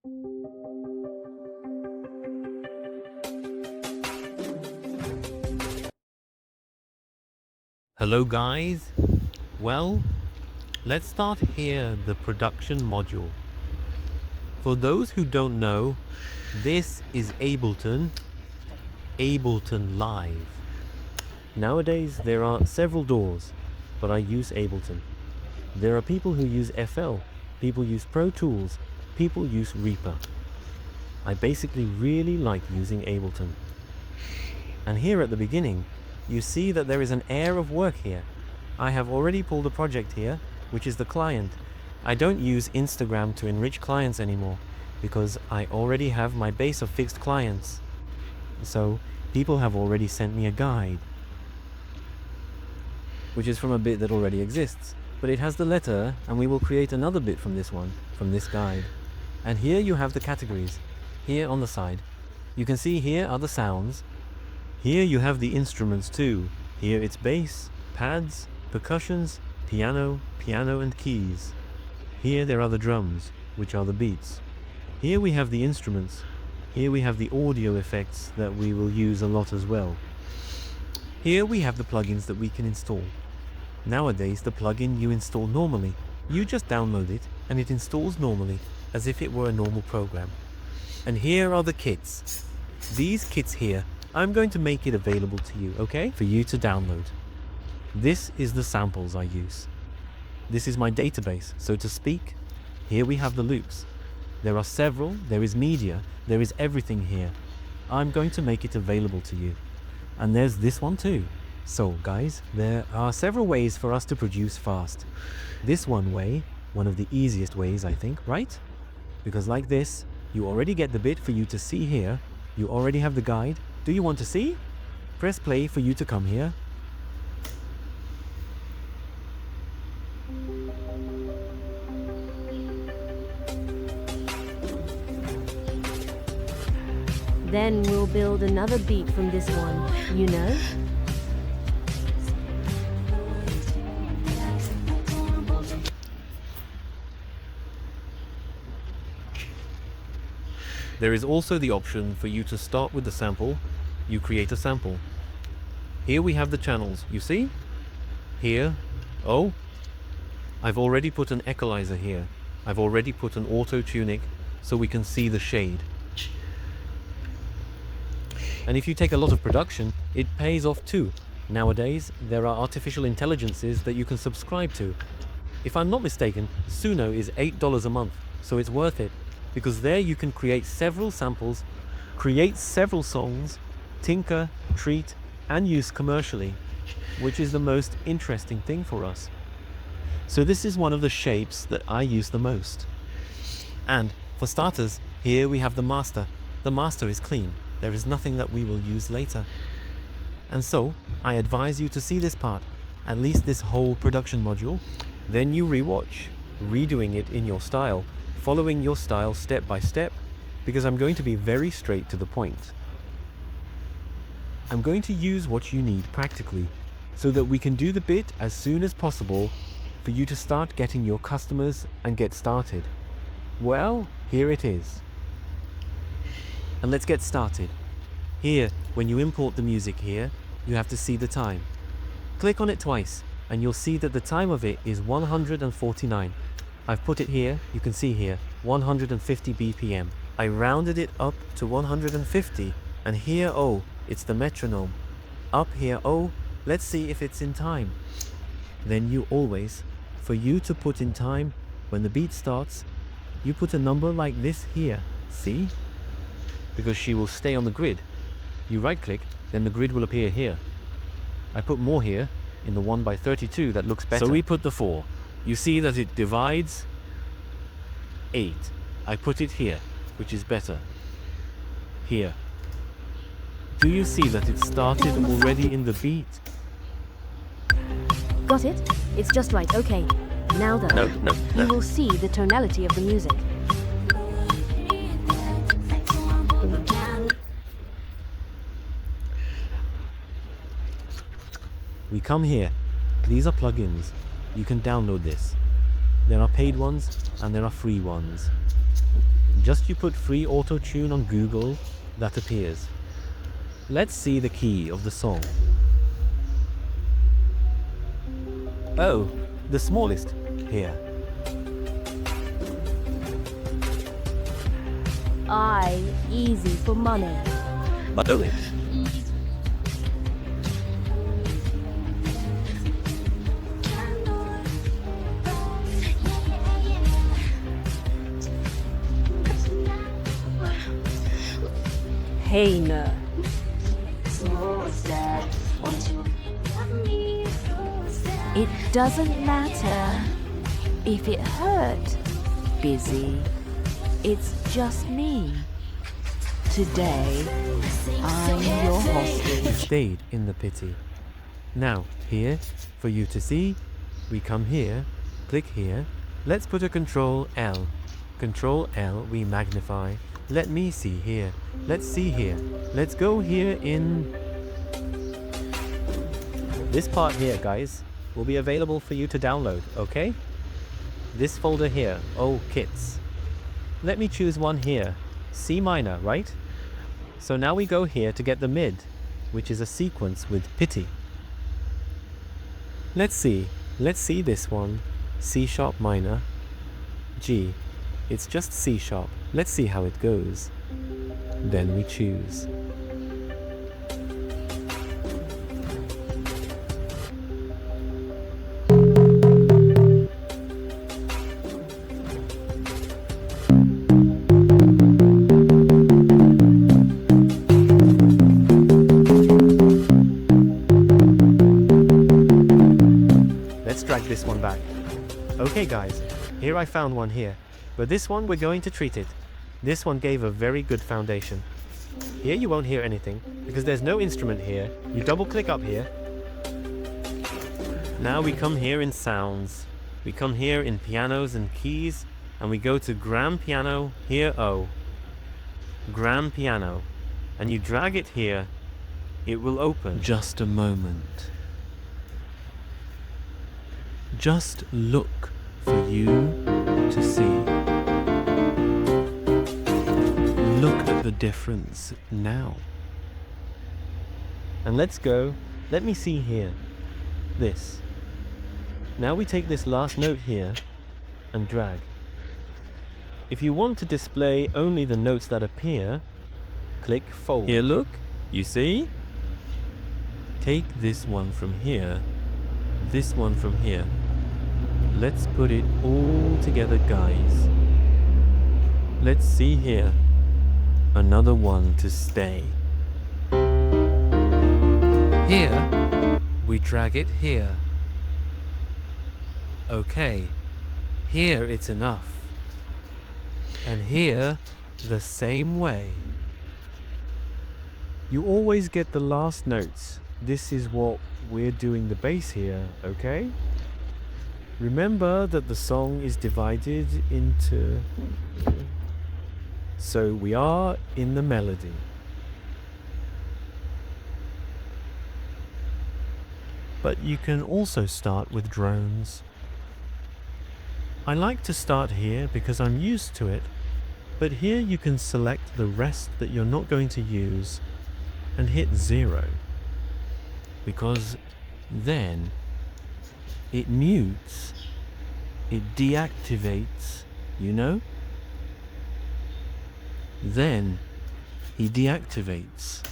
Hello guys, well, let's start here the production module. For those who don't know, this is Ableton Live. Nowadays there are several DAWs, but I use Ableton. There are people who use FL, people use Pro Tools, people use Reaper. I basically really like using Ableton. And here at the beginning, you see that there is an air of work here. I have already pulled a project here, which is the client. I don't use Instagram to enrich clients anymore, because I already have my base of fixed clients. So people have already sent me a guide, which is from a bit that already exists. But it has the letter, and we will create another bit from this one, from this guide. And here you have the categories, here on the side. You can see here are the sounds. Here you have the instruments too. Here it's bass, pads, percussions, piano and keys. Here there are the drums, which are the beats. Here we have the instruments. Here we have the audio effects that we will use a lot as well. Here we have the plugins that we can install. Nowadays the plugin you install normally. You just download it and it installs normally, as if it were a normal program. And here are the kits. These kits here, I'm going to make it available to you, okay? For you to download. This is the samples I use. This is my database, so to speak. Here we have the loops. There are several, there is media, there is everything here. I'm going to make it available to you. And there's this one too. So guys, there are several ways for us to produce fast. This one way, one of the easiest ways I think, right? Because like this, you already get the bit for you to see here. You already have the guide. Do you want to see? Press play for you to come here. Then we'll build another beat from this one, you know? There is also the option for you to start with the sample. You create a sample. Here we have the channels, you see? Here, oh, I've already put an equalizer here. I've already put an auto-tunic so we can see the shade. And if you take a lot of production, it pays off too. Nowadays, there are artificial intelligences that you can subscribe to. If I'm not mistaken, Suno is $8 a month, so it's worth it. Because there you can create several samples, create several songs, tinker, treat, and use commercially, which is the most interesting thing for us. So this is one of the shapes that I use the most. And for starters, here we have the master. The master is clean. There is nothing that we will use later. And so, I advise you to see this part, at least this whole production module. Then you rewatch, redoing it in your style, following your style step by step, because I'm going to be very straight to the point. I'm going to use what you need practically, so that we can do the bit as soon as possible for you to start getting your customers and get started. Well, here it is. And let's get started. Here, when you import the music here, you have to see the time. Click on it twice, and you'll see that the time of it is 149. I've put it here, you can see here, 150 BPM. I rounded it up to 150, and here, oh, it's the metronome. Up here, oh, let's see if it's in time. Then you always, for you to put in time, when the beat starts, you put a number like this here, see? Because she will stay on the grid. You right click, then the grid will appear here. I put more here, in the 1:32 that looks better. So we put the 4. You see that it divides 8. I put it here, which is better. Here. Do you see that it started already in the beat? Got it? It's just right, okay. Now though, you will see the tonality of the music. We come here. These are plugins. You can download this. There are paid ones and there are free ones. Just you put free auto-tune on Google, that appears. Let's see the key of the song. Oh, the smallest, here. I, easy for money. But do it. Hey, no. It doesn't matter if it hurt, busy. It's just me. Today, I'm your hostage. Stayed in the pity. Now, here, for you to see, we come here, click here. Let's put a Control L. Control L, we magnify. Let me see here. Let's see here. Let's go here in... This part here, guys, will be available for you to download, okay? This folder here, oh, kits. Let me choose one here, C minor, right? So now we go here to get the mid, which is a sequence with pity. Let's see this one, C sharp minor, G. It's just C sharp. Let's see how it goes. Then we choose. Let's drag this one back. Okay guys, here I found one here. But this one, we're going to treat it. This one gave a very good foundation. Here you won't hear anything, because there's no instrument here. You double click up here. Now we come here in sounds. We come here in pianos and keys, and we go to Gram Piano, here O. Gram Piano. And you drag it here. It will open. Just a moment. Just look for you to see. Look at the difference now. And let's go. Let me see here. This. Now we take this last note here and drag. If you want to display only the notes that appear, click fold. Here, look. You see? Take this one from here. This one from here. Let's put it all together, guys. Let's see here. Another one to stay. Here, we drag it here. Okay, here it's enough. And here, the same way. You always get the last notes. This is what we're doing the bass here, okay? Remember that the song is divided into... So we are in the melody. But you can also start with drones. I like to start here because I'm used to it, but here you can select the rest that you're not going to use and hit 0. Because then it mutes, it deactivates, you know? Then he deactivates.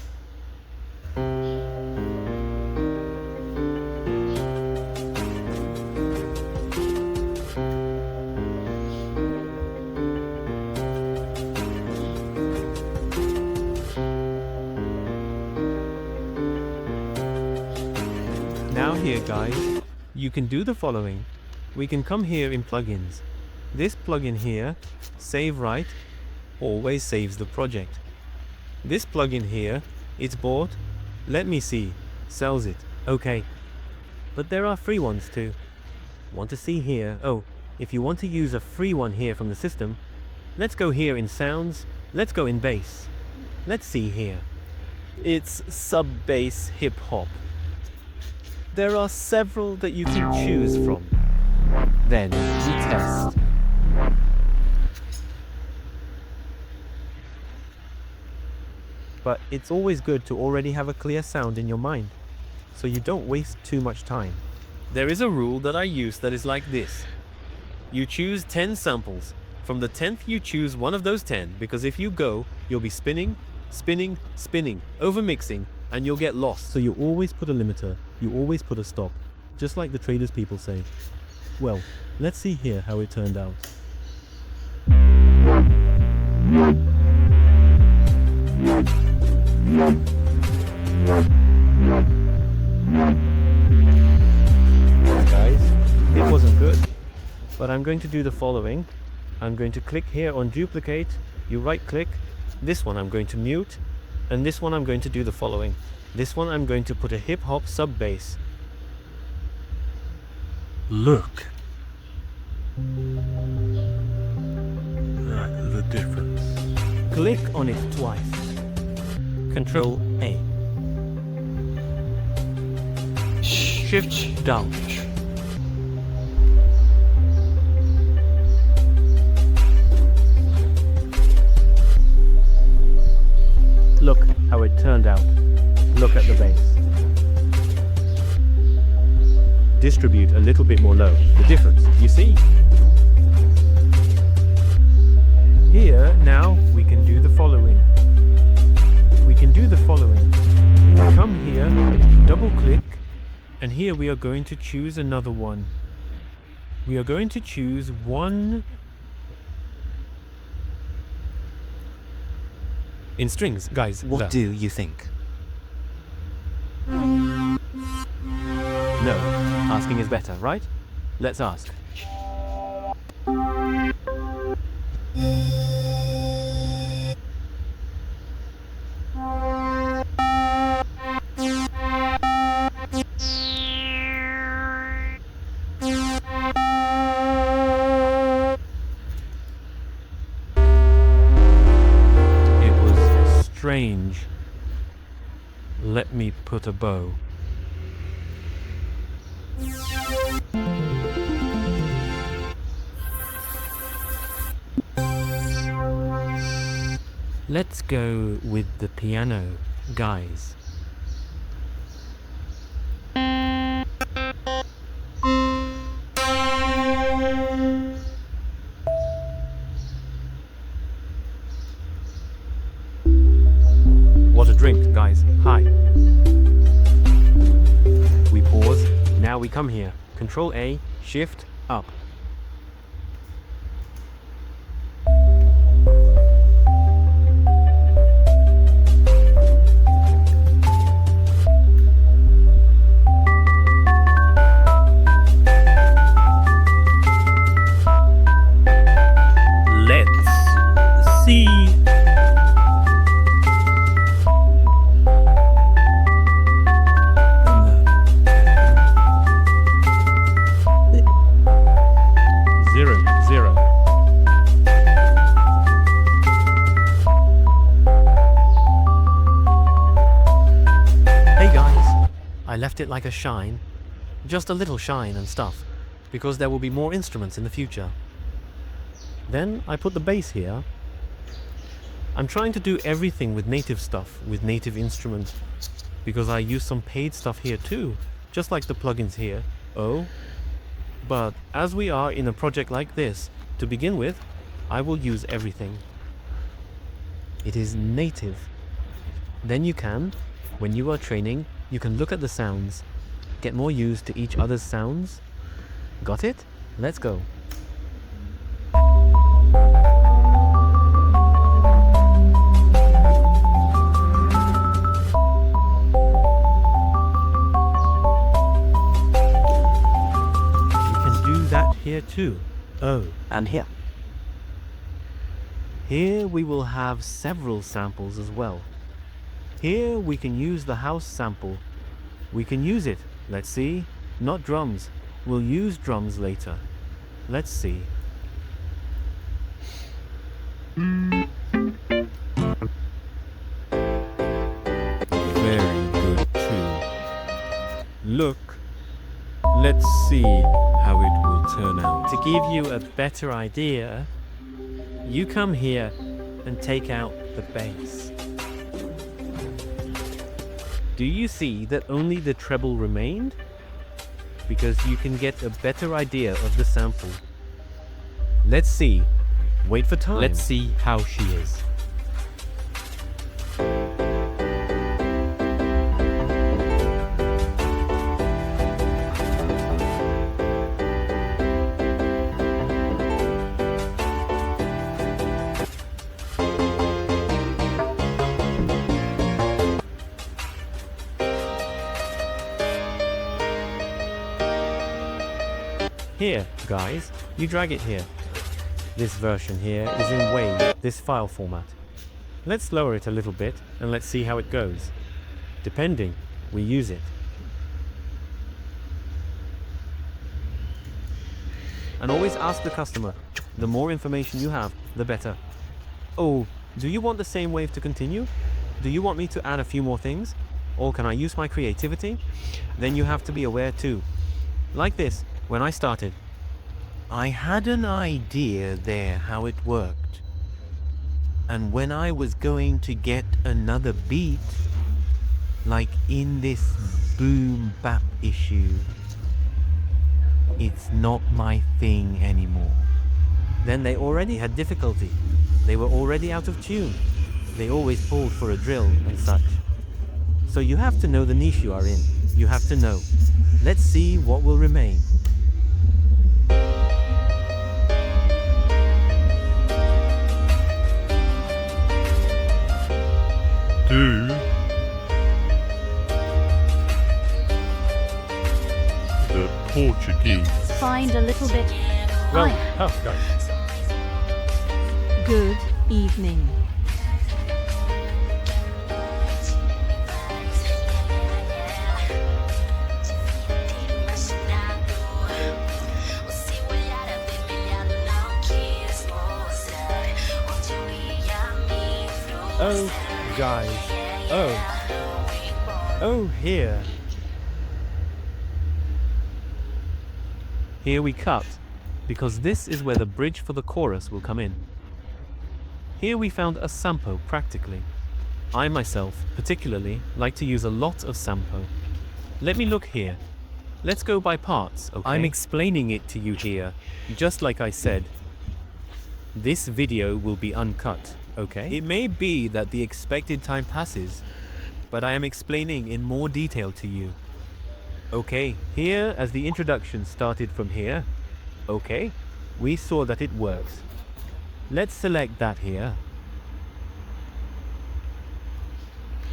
Now here guys, you can do the following. We can come here in plugins. This plugin here, Save Right, always saves the project. This plugin here, it's bought, let me see, sells it, okay. But there are free ones too. Want to see here? Oh, if you want to use a free one here from the system, let's go here in sounds, let's go in bass. Let's see here. It's sub-bass hip-hop. There are several that you can choose from. Then we test. but it's always good to already have a clear sound in your mind, so you don't waste too much time. There is a rule that I use that is like this. You choose 10 samples. From the 10th you choose one of those 10, because if you go, you'll be spinning, spinning, spinning, overmixing, and you'll get lost. So you always put a limiter, you always put a stop, just like the traders people say. Well, let's see here how it turned out. Guys, it wasn't good, but I'm going to do the following. I'm going to click here on duplicate, you right click, this one I'm going to mute, and this one I'm going to do the following. This one I'm going to put a hip hop sub bass. Look at the difference. Click on it twice. Control A. Shift down. Look how it turned out. Look at the bass. Distribute a little bit more low. The difference, you see? Here, now, we can do the following. We can do the following. Come here, double click, and here we are going to choose another one. We are going to choose one in strings, guys. What do you think? No, asking is better, right? Let's ask. It was strange. Let me put a bow. Let's go with the piano, guys. What a drink, guys. Hi. We pause. Now we come here. Control A, Shift, up. Let's see. Zero, zero. Hey guys, I left it like a shine, just a little shine and stuff, because there will be more instruments in the future. Then I put the bass here. I'm trying to do everything with native stuff, with native instruments, because I use some paid stuff here too, just like the plugins here. Oh. But as we are in a project like this, to begin with, I will use everything. It is native. Then you can, when you are training, you can look at the sounds, get more used to each other's sounds. Got it? Let's go. Here too. Oh. And here. Here we will have several samples as well. Here we can use the house sample. We can use it. Let's see. Not drums. We'll use drums later. Let's see. Very good too. Look. Let's see how it will turn out. To give you a better idea, you come here and take out the bass. Do you see that only the treble remained? Because you can get a better idea of the sample. Let's see. Wait for time. Let's see how she is. Here, guys, you drag it here. This version here is in WAV, this file format. Let's lower it a little bit and let's see how it goes. Depending, we use it. And always ask the customer. The more information you have, the better. Oh, do you want the same wave to continue? Do you want me to add a few more things? Or can I use my creativity? Then you have to be aware too. Like this, when I started. I had an idea there how it worked. And when I was going to get another beat, like in this boom bap issue, it's not my thing anymore. Then they already had difficulty. They were already out of tune. They always pulled for a drill and such. So you have to know the niche you are in. You have to know. Let's see what will remain. Do the Portuguese. Find a little bit. Well, Hi. oh, guys. Good evening. Oh, guys. Oh, here. Here we cut, because this is where the bridge for the chorus will come in. Here we found a sampo practically. I myself, particularly, like to use a lot of sampo. Let me look here. Let's go by parts, okay? I'm explaining it to you here, just like I said. This video will be uncut. Okay? It may be that the expected time passes, but I am explaining in more detail to you. Okay, here as the introduction started from here, okay, we saw that it works. Let's select that here.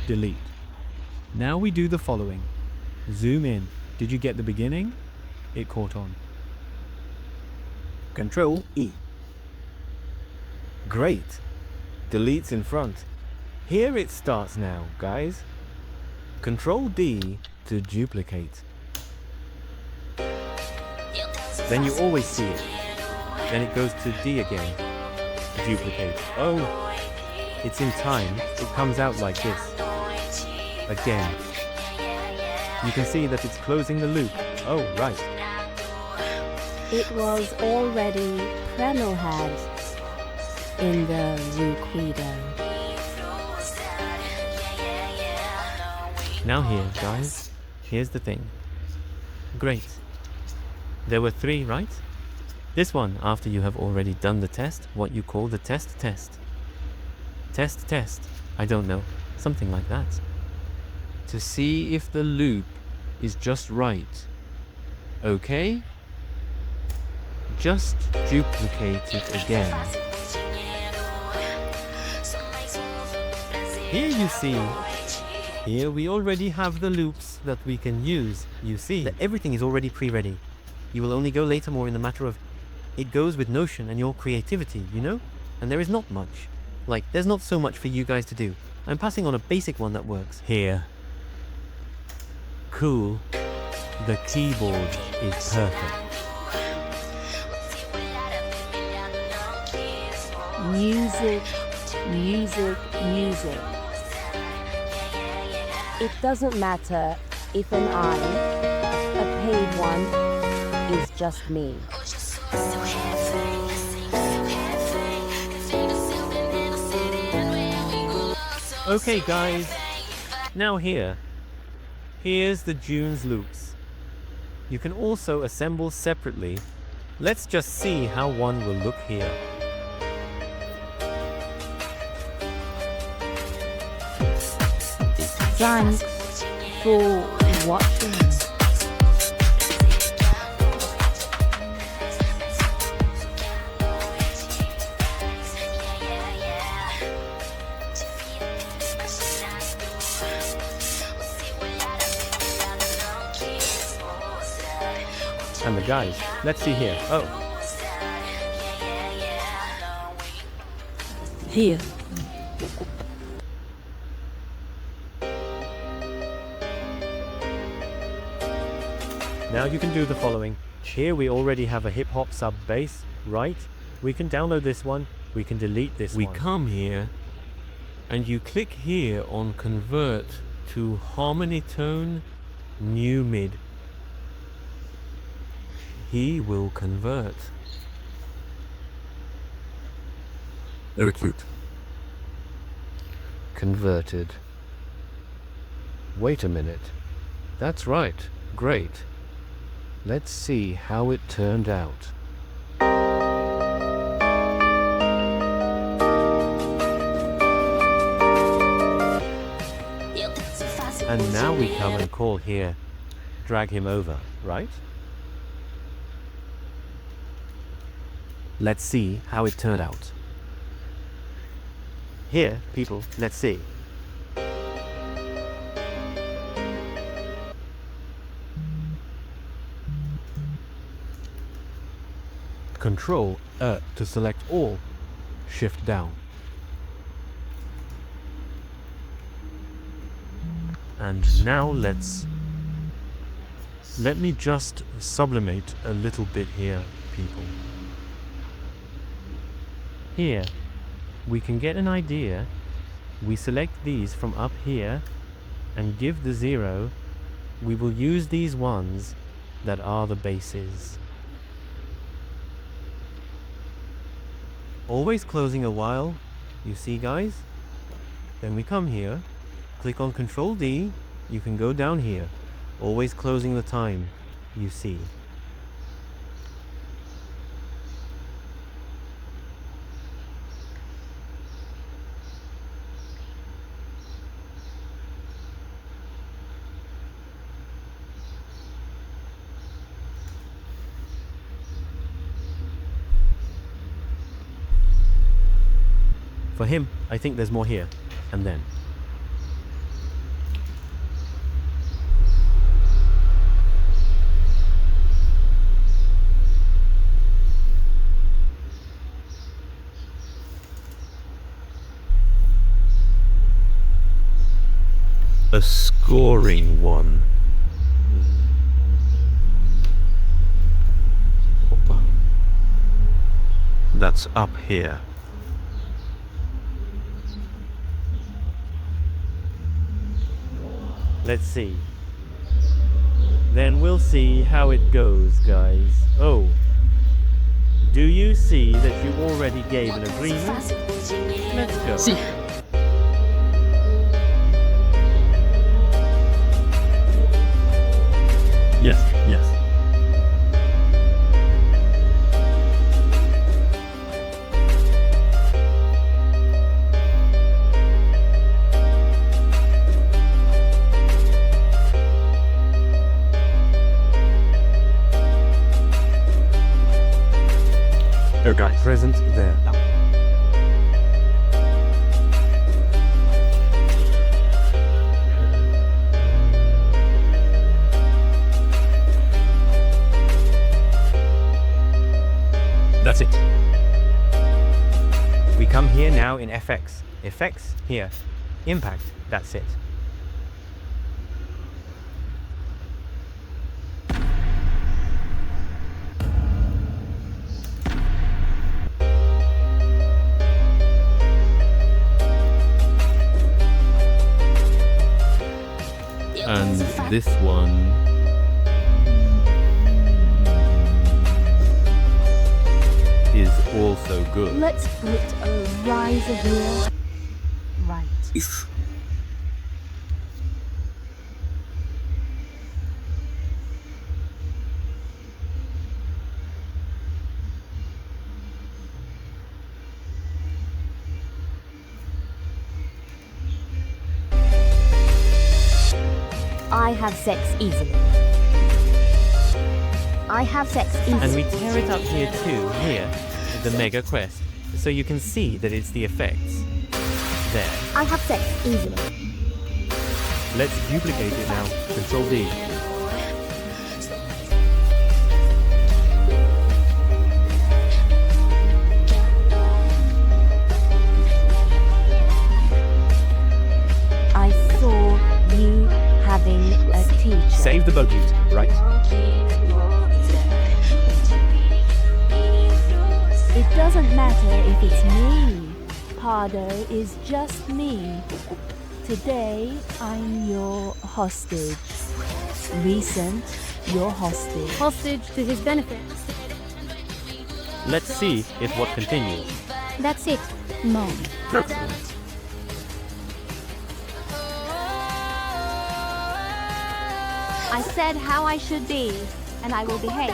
Delete. Now we do the following. Zoom in. Did you get the beginning? It caught on. Control E. Great. Deletes in front. Here it starts now, guys. Control D to duplicate. Then you always see it. Then it goes to D again. Duplicate. Oh, it's in time. It comes out like this. Again. You can see that it's closing the loop. Oh, right. It was already Prenohead in the Ruquido. Now here, guys, here's the thing. Great. There were 3, right? This one, after you have already done the test, what you call the test. Test. I don't know. Something like that. To see if the loop is just right. Okay? Just duplicate it again. Here you see, here we already have the loops that we can use. You see that everything is already pre-ready. You will only go later more in the matter of, it goes with Notion and your creativity, you know? And there is not much. Like, there's not so much for you guys to do. I'm passing on a basic one that works. Here. Cool. The keyboard is perfect. Music. It doesn't matter if an I, a paid one, is just me. Okay guys, now here, Here's the Dunes loops. You can also assemble separately. Let's just see how one will look here. Thanks for watching. And the guys, let's see here. Oh, Here. now you can do the following. Here we already have a hip-hop sub bass, right? We can download this one, we can delete this one. We come here and you click here on convert to harmony tone new mid. He will convert. Execute. Converted. Wait a minute. That's right. Great. Let's see how it turned out. And now we come and call here. Drag him over, right? Let's see how it turned out. Here, people, let's see. Control to select all. Shift down. And now let me just sublimate a little bit here, people. Here, we can get an idea. We select these from up here and give the 0. We will use these ones that are the bases. Always closing a while, you see guys? Then we come here, click on Control D, you can go down here. Always closing the time, you see. For him, I think there's more here, and then. A scoring one. That's up here. Let's see. Then we'll see how it goes, guys. Oh. Do you see that you already gave an agreement? Let's go. Sí. Yes, yes. Oh, guys. Present there. That's it. We come here now in FX. Effects, here. Impact, that's it. And this one is also good. Let's put a riser here. Right. I have sex easily. I have sex And easily. we tear it up here too, here, the Mega Quest, so you can see that it's the effects. There. I have sex easily. Let's duplicate it now. Control D. I saw you having a teacher. Save the bug use. Right. It doesn't matter if it's me. Pardo is just me. Today, I'm your hostage. Recent, your hostage. Hostage to his benefit. Let's see if what continues. That's it, Mom. I said how I should be, and I will behave.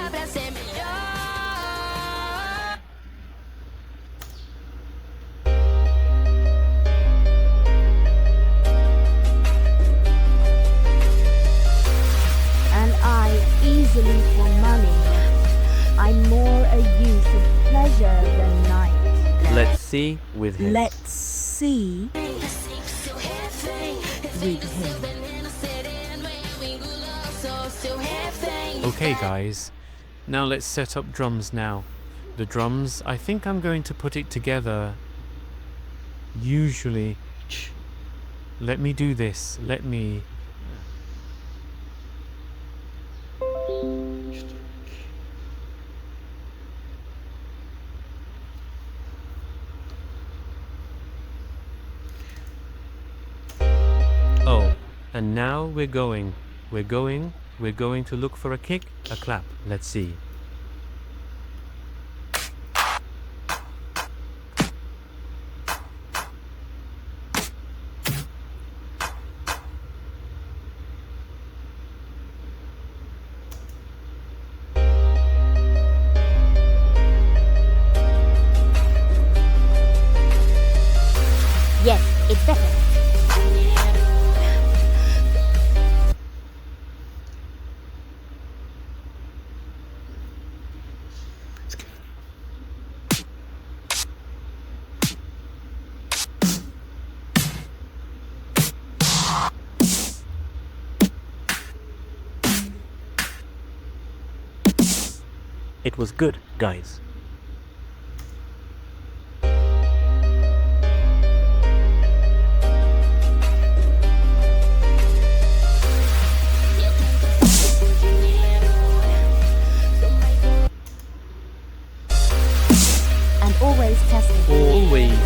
And I easily for money. I'm more a use of pleasure than night. Let's see with him. Let's see with him. Okay guys, now let's set up drums now. The drums, I think I'm going to put it together. Usually, let me do this, let me... Oh, and now we're going to look for a kick, a clap. Let's see. Yes, it's better. It was good, guys. And always testing Always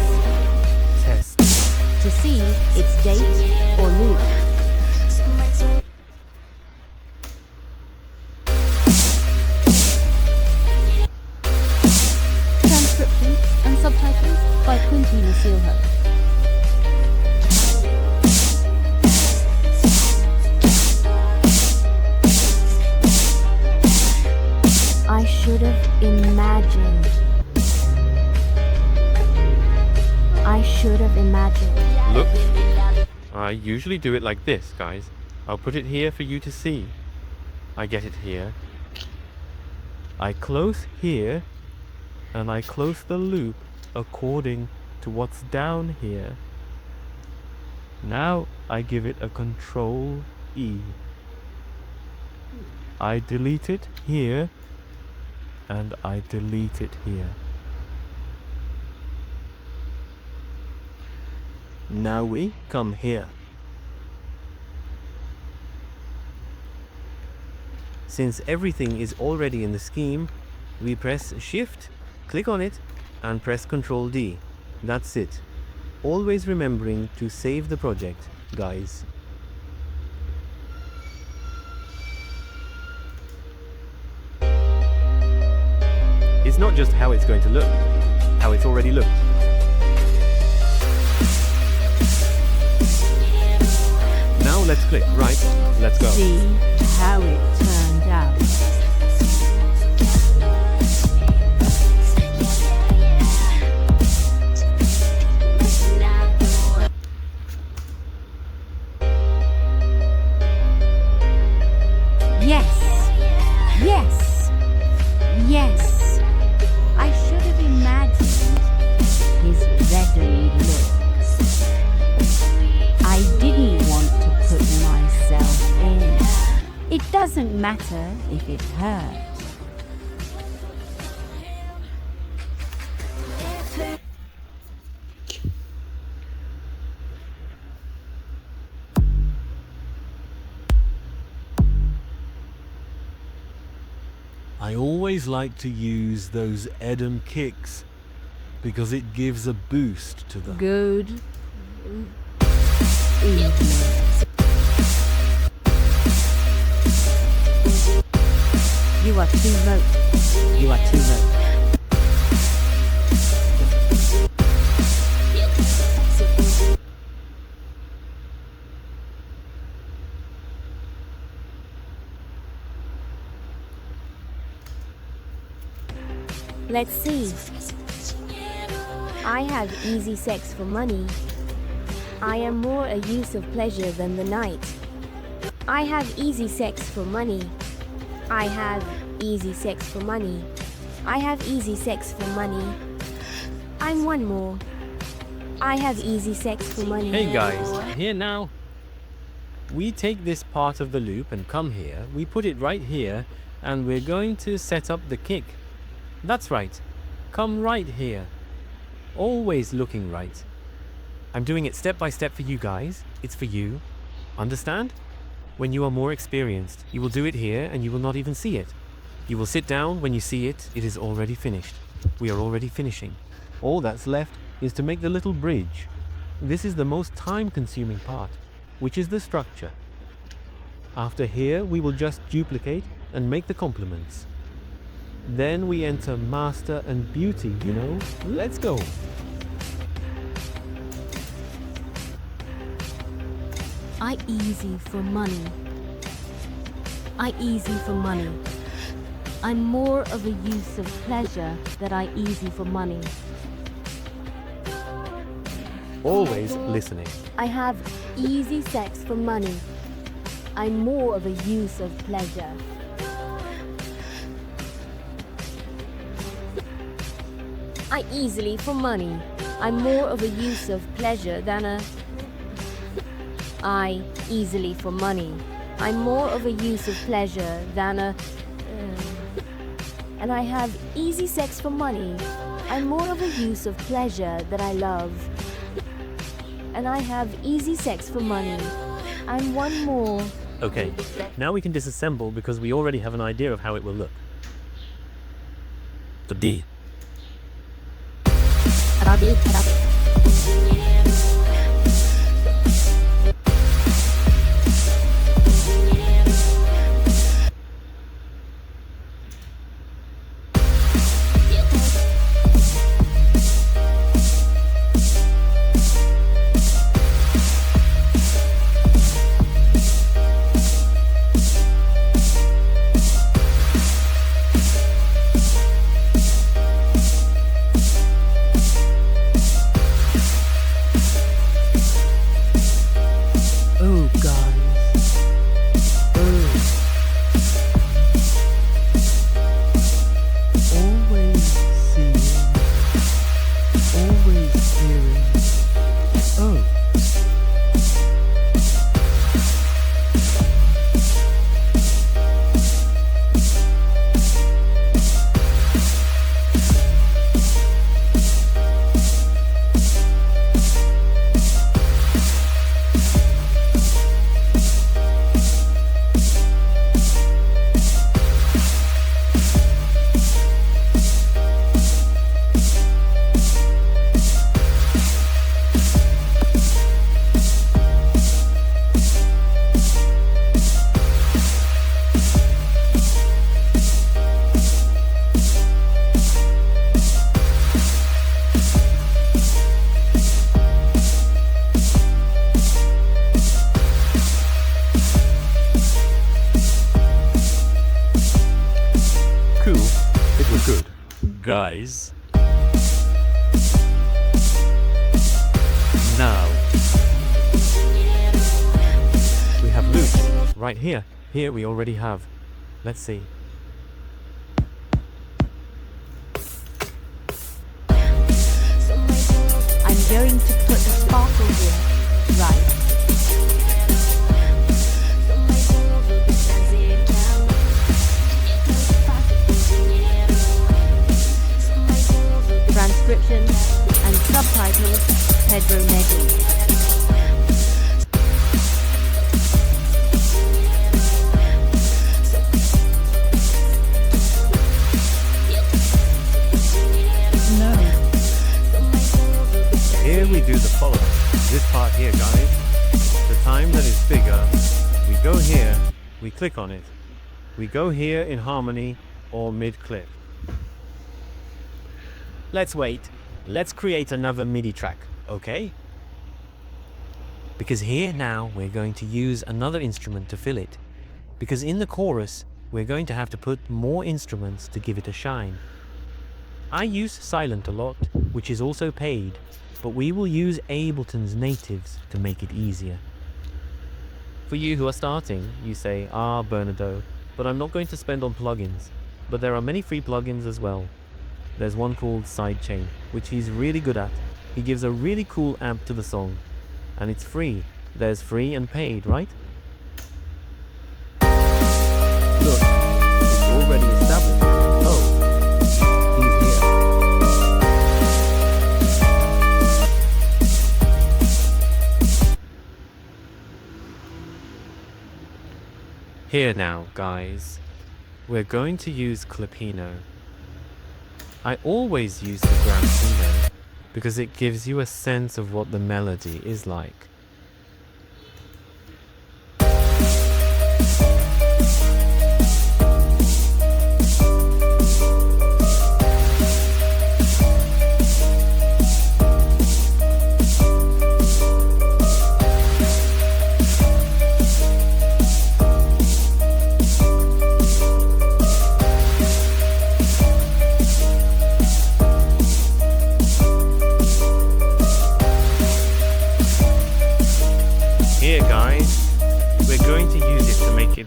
test. to see its date or loop. Transcription and subtitles by Quinty Nasilho. I should have imagined. I should have imagined. Look, I usually do it like this, guys. I'll put it here for you to see. I get it here. I close here, and I close the loop according to what's down here. Now I give it a Control E. I delete it here, and I delete it here. Now we come here. Since everything is already in the scheme, we press Shift, click on it, and press Ctrl D. That's it. Always remembering to save the project, guys. It's not just how it's going to look, how it's already looked. Now let's click right, let's go. See how it turned out. It doesn't matter if it hurts. I always like to use those Edom kicks because it gives a boost to the... Good evening. You are too low. You are too low. Let's see. I have easy sex for money. I am more a use of pleasure than the night. I have easy sex for money. I have easy sex for money. I have easy sex for money. I'm one more. I have easy sex for money. Hey guys, here now. We take this part of the loop and come here. We put it right here and we're going to set up the kick. That's right. Come right here. Always looking right. I'm doing it step by step for you guys. It's for you. Understand? When you are more experienced, you will do it here and you will not even see it. You will sit down when you see it. It is already finished. We are already finishing. All that's left is to make the little bridge. This is the most time-consuming part, which is the structure. After here, we will just duplicate and make the complements. Then we enter master and beauty, you know? Let's go. I easy for money. I easy for money. I'm more of a use of pleasure than I easy for money. Always listening. I have easy sex for money. I'm more of a use of pleasure. I easily for money. I'm more of a use of pleasure than a... I easily for money. I'm more of a use of pleasure than a... and I have easy sex for money. I'm more of a use of pleasure that I love. And I have easy sex for money. I'm one more. Okay, now we can disassemble because we already have an idea of how it will look. The D. Guys. Now. We have loops right here. Here we already have. Let's see. I'm going to put the sparkle here. Right. go here, we click on it. We go here in harmony or mid-clip. Let's wait. Let's create another MIDI track, okay? Because here now we're going to use another instrument to fill it. Because in the chorus, we're going to have to put more instruments to give it a shine. I use Silent a lot, which is also paid, but we will use Ableton's natives to make it easier. For you who are starting, you say, Bernardo, but I'm not going to spend on plugins. But there are many free plugins as well. There's one called Sidechain, which he's really good at. He gives a really cool amp to the song. And it's free. There's free and paid, right? Look, it's already established. Oh, he's here. Here now, guys. We're going to use Clippino. I always use the Gramsino because it gives you a sense of what the melody is like.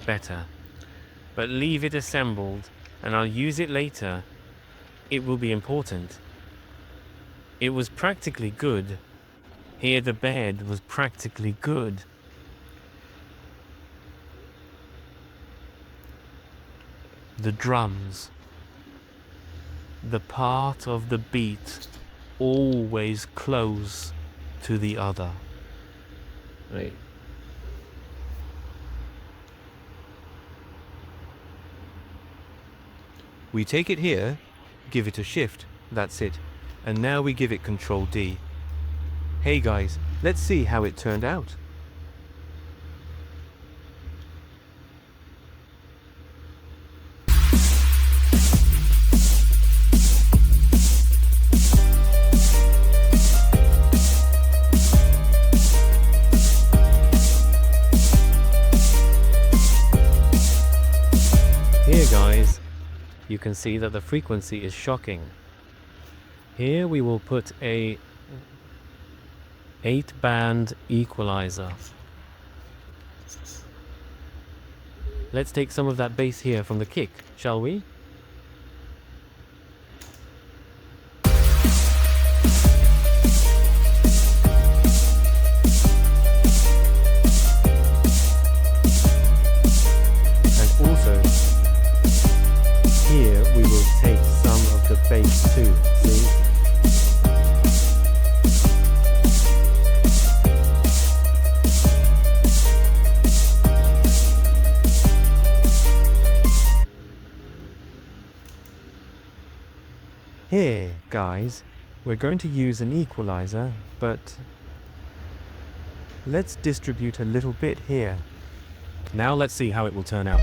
Better, but leave it assembled and I'll use it later. It will be important. It was practically good. Here the bed was practically good. The drums, the part of the beat always close to the other. Right. We take it here, give it a shift, that's it. And now we give it Control D. Hey guys, let's see how it turned out. Here guys, you can see that the frequency is shocking. Here we will put a 8-band equalizer. Let's take some of that bass here from the kick, shall we? And also, here we will take some of the bass too, see? Here, guys, we're going to use an equalizer, but let's distribute a little bit here. Now let's see how it will turn out.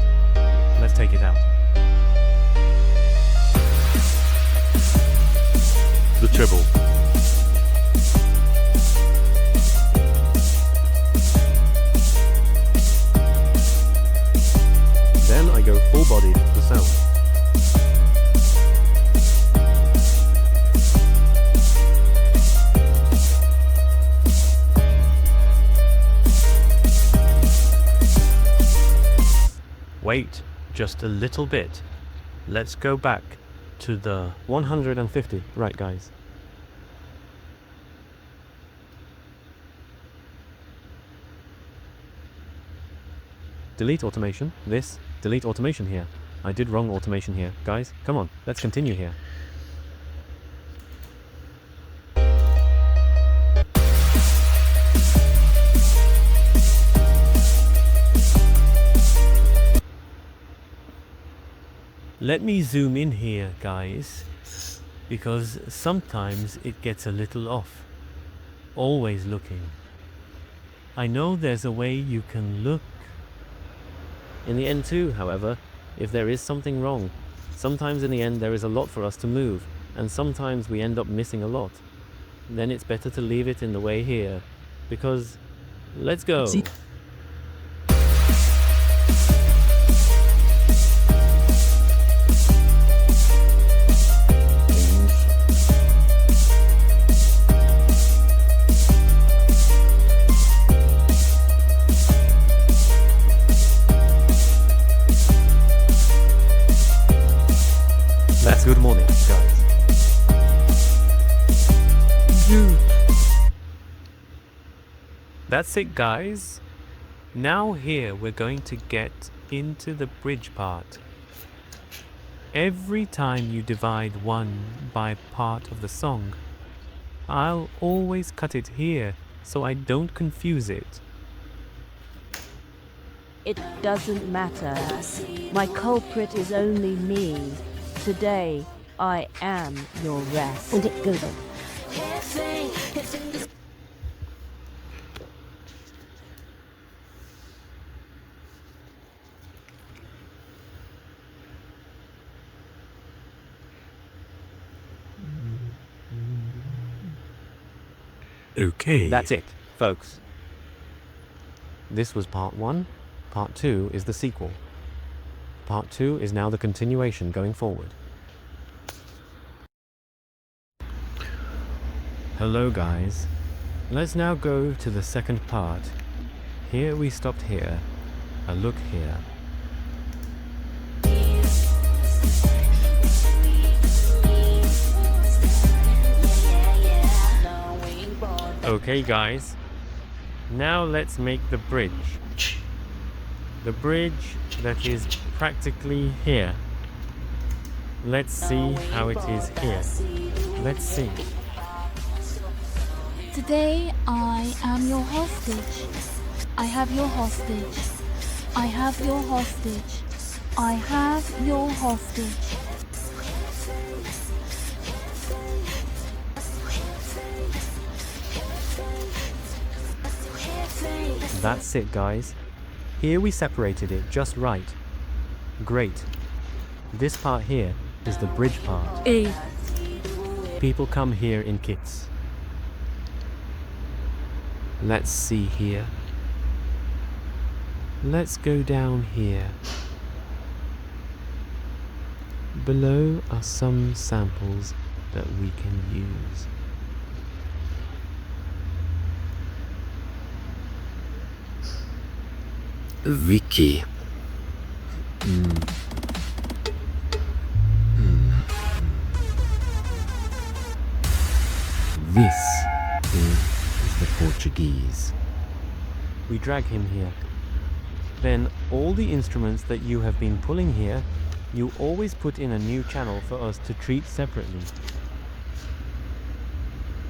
Let's take it out. The treble. Then I go full-bodied to sound. Wait, just a little bit. Let's go back to the 150. Right, guys. Delete automation. This. Delete automation here. I did wrong automation here. Guys, come on. Let's continue here. Let me zoom in here, guys, because sometimes it gets a little off. Always looking. I know there's a way you can look In the end too, however, if there is something wrong, sometimes in the end there is a lot for us to move, and sometimes we end up missing a lot. Then it's better to leave it in the way here, because let's go. That's good morning, guys. That's it, guys. Now here we're going to get into the bridge part. Every time you divide one by part of the song, I'll always cut it here so I don't confuse it. It doesn't matter. My culprit is only me. Today, I am your rest. And it goes on. Okay. That's it, folks. This was part 1. Part 2 is the sequel. Part 2 is now the continuation going forward. Hello guys. Let's now go to the second part. Here we stopped here. A look here. Okay guys, now let's make the bridge. The bridge that is practically here. Let's see how it is here. Let's see. Today I am your hostage. I have your hostage. I have your hostage. I have your hostage. That's it guys. Here we separated it just right. Great. This part here is the bridge part. People come here in kits. Let's see here. Let's go down here. Below are some samples that we can use. Vicky. This is the Portuguese. We drag him here. Then all the instruments that you have been pulling here, you always put in a new channel for us to treat separately.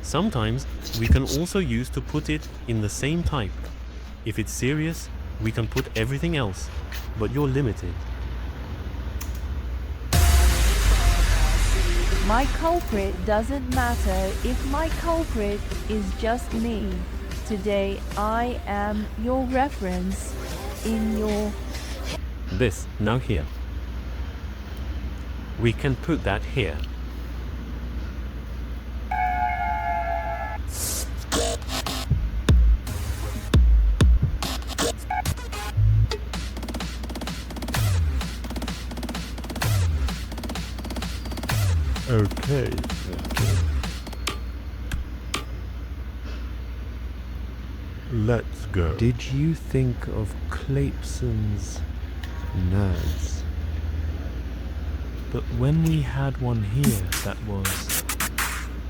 Sometimes we can also use to put it in the same type. If it's serious, we can put everything else, but you're limited. My culprit doesn't matter if my culprit is just me. Today, I am your reference in your... This, now here. We can put that here. Okay. Let's go. Did you think of Claypson's Nerds? But when we had one here, that was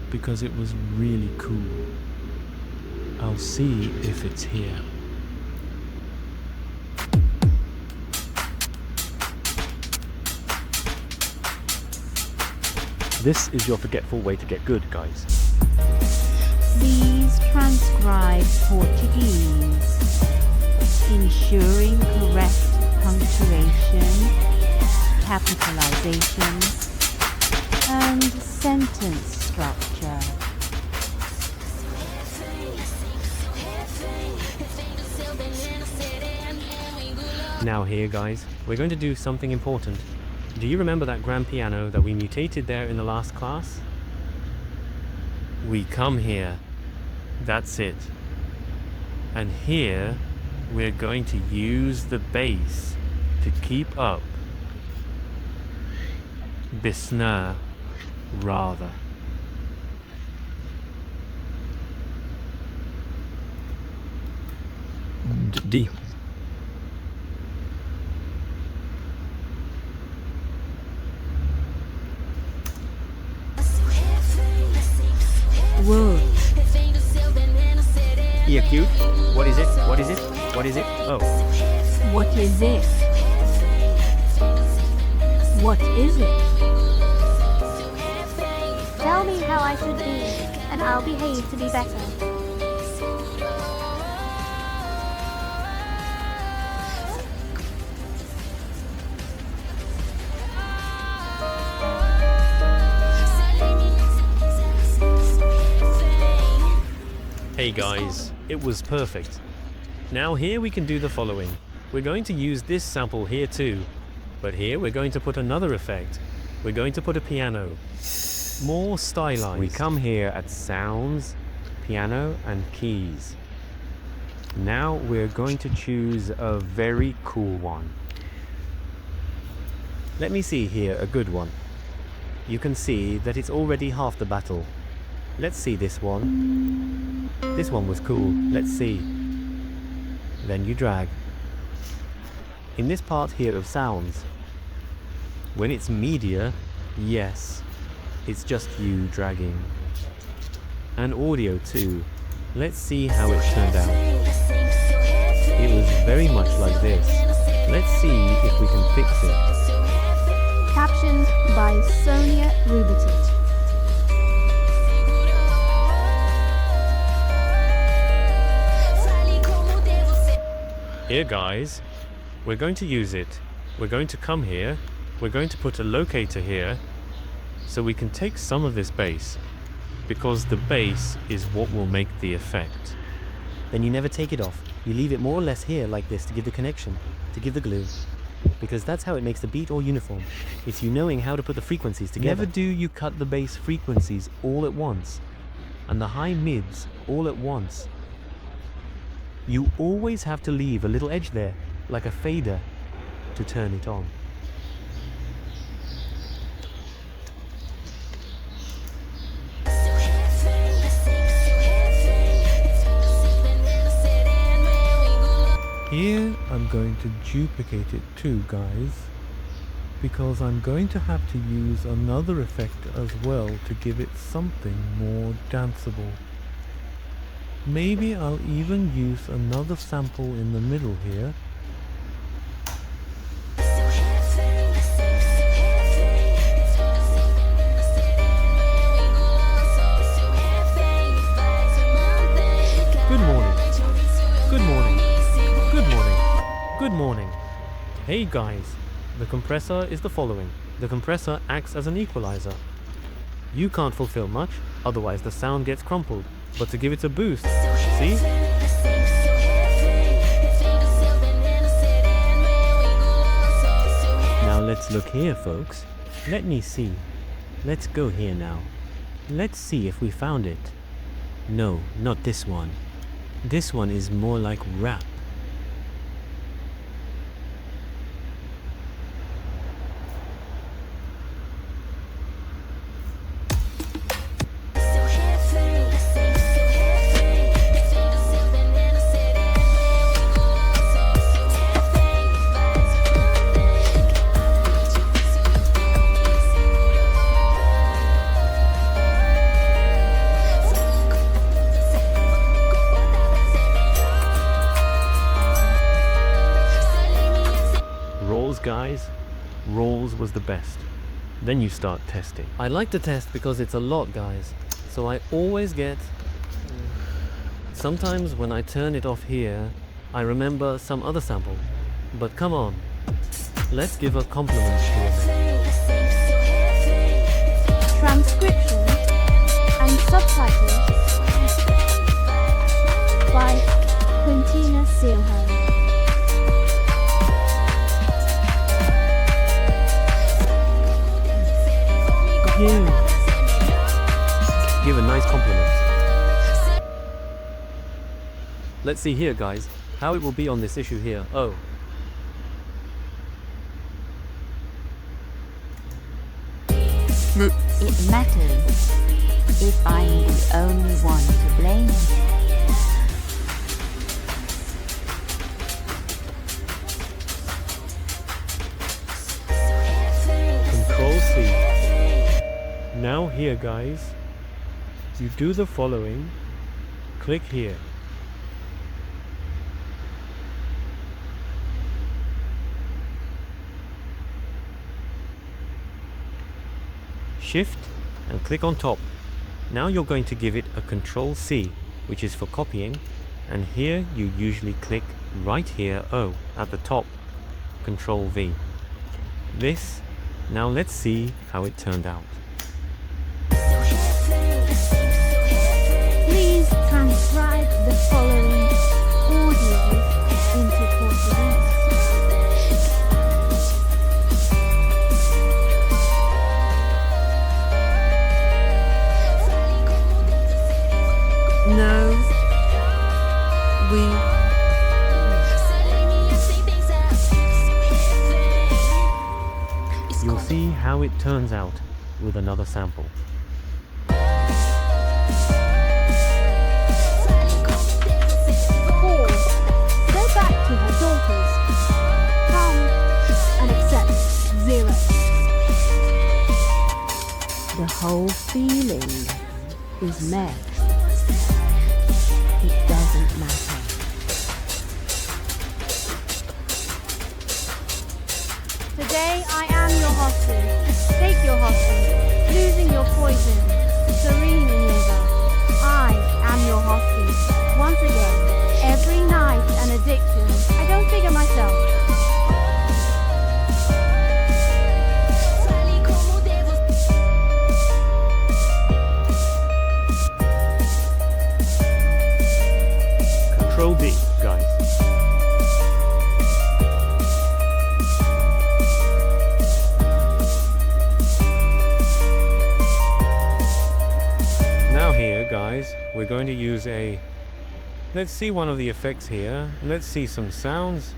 because it was really cool. I'll see if it's here. This is your forgetful way to get good, guys. Please transcribe Portuguese, ensuring correct punctuation, capitalizations, and sentence structure. Now here, guys, we're going to do something important. Do you remember that grand piano that we mutated there in the last class? We come here. That's it. And here, we're going to use the bass to keep up. Bisna, rather. D. Whoa. Here, cute. What is it? What is it? What is it? Oh, What is it? What is it? Tell me how I should be, and I'll behave to be better. Hey guys, it was perfect. Now here we can do the following. We're going to use this sample here too, but here we're going to put another effect. We're going to put a piano. More stylized. We come here at sounds, piano and keys. Now we're going to choose a very cool one. Let me see here a good one. You can see that it's already half the battle. Let's see this one. This one was cool. Let's see. Then you drag. In this part here of sounds, when it's media, yes, it's just you dragging. And audio too. Let's see how it turned out. It was very much like this. Let's see if we can fix it. Captioned by Sonia Rubitic. Here guys, we're going to use it. We're going to come here. We're going to put a locator here so we can take some of this bass, because the bass is what will make the effect. Then you never take it off. You leave it more or less here like this to give the connection, to give the glue. Because that's how it makes the beat all uniform. It's you knowing how to put the frequencies together. Never do you cut the bass frequencies all at once and the high mids all at once. You always have to leave a little edge there, like a fader, to turn it on. Here I'm going to duplicate it too, guys, because I'm going to have to use another effect as well to give it something more danceable. Maybe I'll even use another sample in the middle here. Good morning. Good morning. Good morning. Good morning. Hey guys, the compressor is the following. The compressor acts as an equalizer. You can't fulfill much, otherwise the sound gets crumpled. But to give it a boost, see? Now let's look here, folks. Let me see. Let's go here now. Let's see if we found it. No, not this one. This one is more like rap. Guys, Rolls was the best. Then you start testing. I like to test because it's a lot, guys. So I always get... Sometimes when I turn it off here, I remember some other sample. But come on, let's give a compliment here. Transcription and subtitles by Quintina Seelholm. Let's see here, guys, how it will be on this issue here. Oh. It matters if I'm the only one to blame. Control C. Now here, guys, you do the following. Click here. Shift and click on top. Now you're going to give it a Control C, which is for copying, and here you usually click right here, O, at the top, Control V. This, now let's see how it turned out. Please transcribe the following audio into Portuguese. No. You'll see how it turns out with another sample. Paul, go back to her daughters. Come and accept 0. The whole feeling is met. It doesn't matter. Today I am your hostage. Take your hostage, losing your poison, serene in liver. I am your hostage. Once again, every night an addiction. I don't figure myself. Control D, guys. Now here, guys, we're going to use let's see one of the effects here. Let's see some sounds.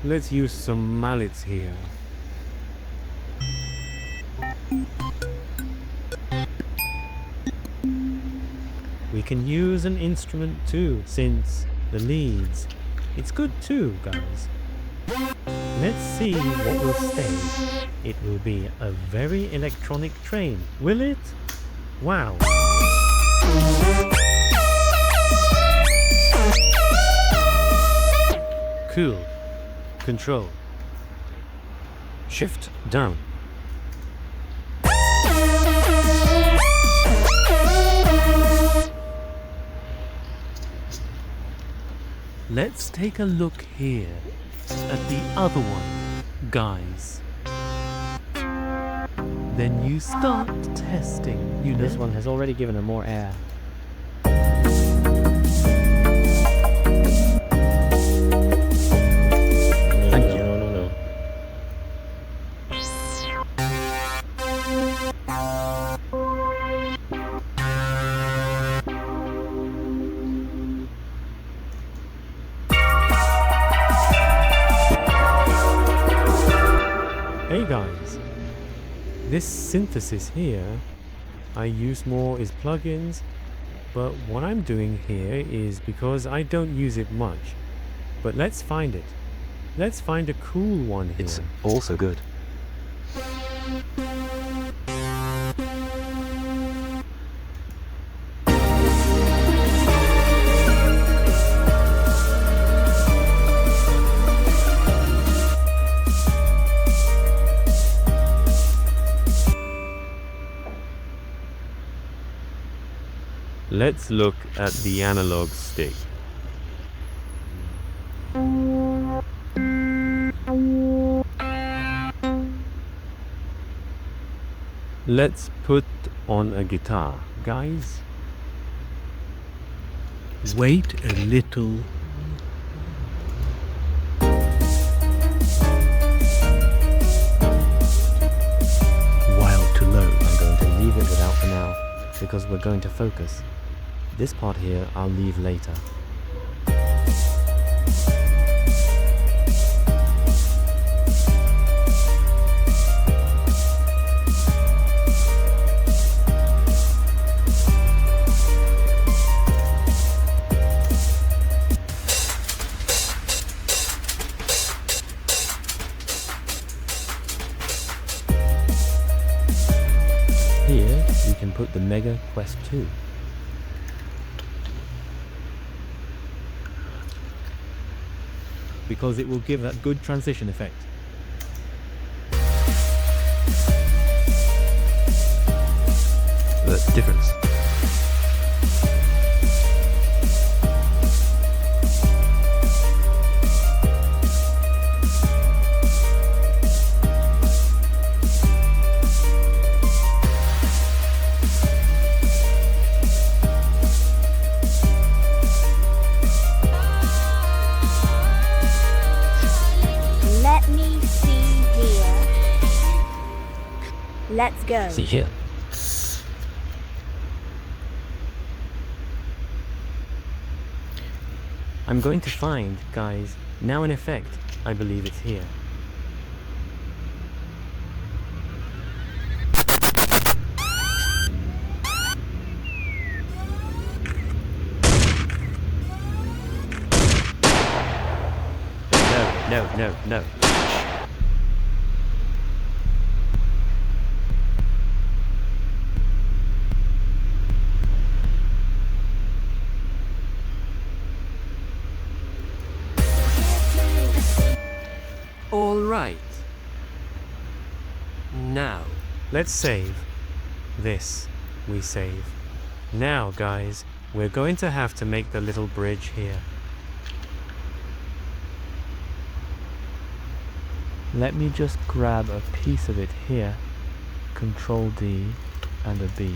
Let's use some mallets here. We can use an instrument too, since the leads. It's good too, guys. Let's see what will stay. It will be a very electronic train, will it? Wow. Cool. Control. Shift down. Let's take a look here at the other one, guys. Then you start testing. You know, This one has already given her more air. Thank you. No. Hey guys, this synthesis here I use more as plugins, but what I'm doing here is because I don't use it much. But let's find it. Let's find a cool one here. It's also good. Let's look at the analog stick. Let's put on a guitar, guys. Wait a little. While to load. I'm going to leave it without for now, because we're going to focus. This part here I'll leave later. can put the Mega Quest 2. Because it will give that good transition effect. The difference. Let me see here. Let's go. See here. I'm going to find, guys, now in effect, I believe it's here. No. All right. Now, Let's save. This we save. Now, guys, we're going to have to make the little bridge here. Let me just grab a piece of it here. Control D and a B.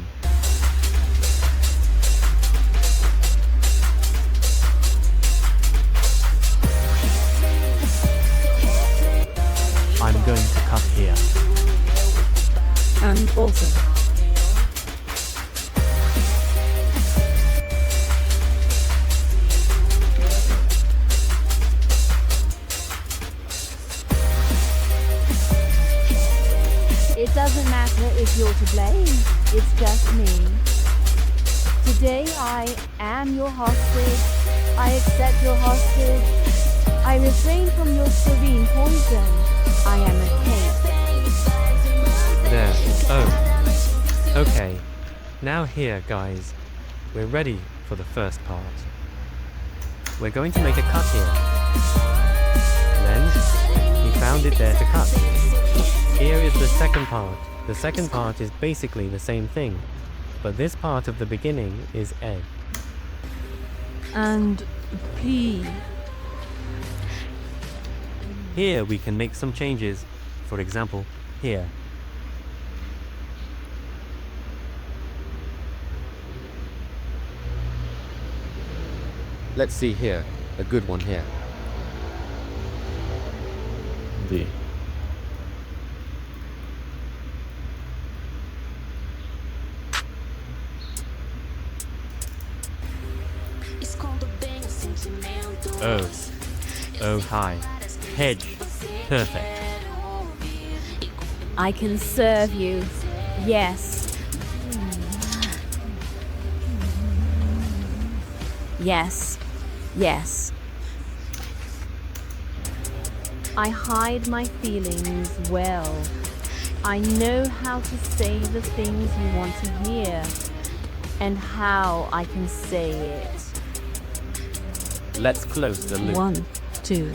I'm going to cut here. And also, It doesn't matter if you're to blame, it's just me. Today I am your hostage. I accept your hostage. I refrain from your serene poison. I am a cake. There. Oh. Okay. Now here, guys. We're ready for the first part. We're going to make a cut here. Then, we found it there to cut. Here is the second part. The second part is basically the same thing, but this part of the beginning is A. And P. Here we can make some changes. For example, here. let's see here. A good one here. D. O. Oh, hi. Hedge. Perfect. I can serve you. Yes. Yes. Yes. I hide my feelings well. I know how to say the things you want to hear, and how I can say it. Let's close the loop. 1, 2.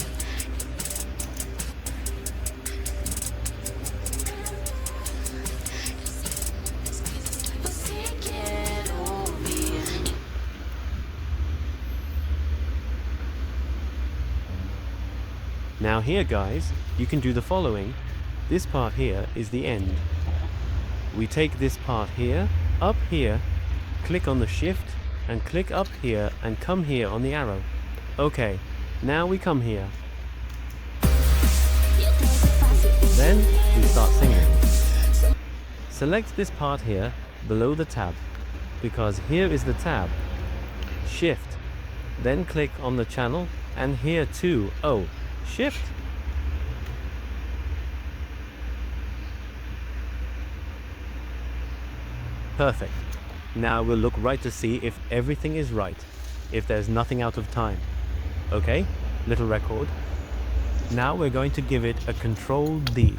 Now here, guys, you can do the following. This part here is the end. We take this part here, up here, click on the shift, and click up here and come here on the arrow. Okay, now we come here. Then we start singing. Select this part here below the tab, because here is the tab. Shift, then click on the channel, and here too. Oh, shift. Perfect. Now we'll look right to see if everything is right, if there's nothing out of time. Okay, little record. Now we're going to give it a Control D.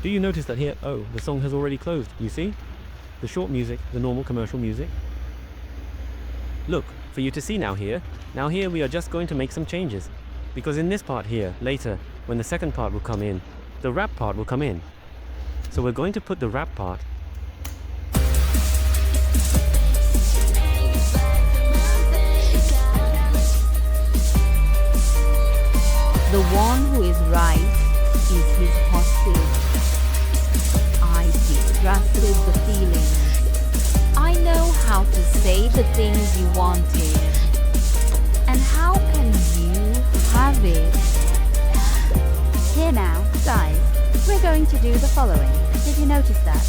Do you notice that here? Oh, the song has already closed. You see? The short music, the normal commercial music. Look, for you to see now here we are just going to make some changes. Because in this part here, later, when the second part will come in, the rap part will come in. So we're going to put the rap part. The one who is right is his hostage. I distrusted the feelings. I know how to say the things you wanted. And how can you have it? Here now, guys, we're going to do the following. Did you notice that?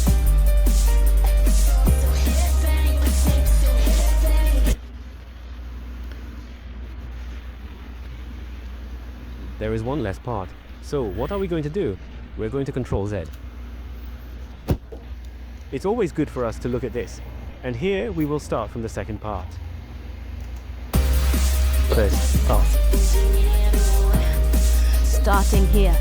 There is one less part. So what are we going to do? We're going to Control Z. It's always good for us to look at this. And here we will start from the second part. First part. Starting here.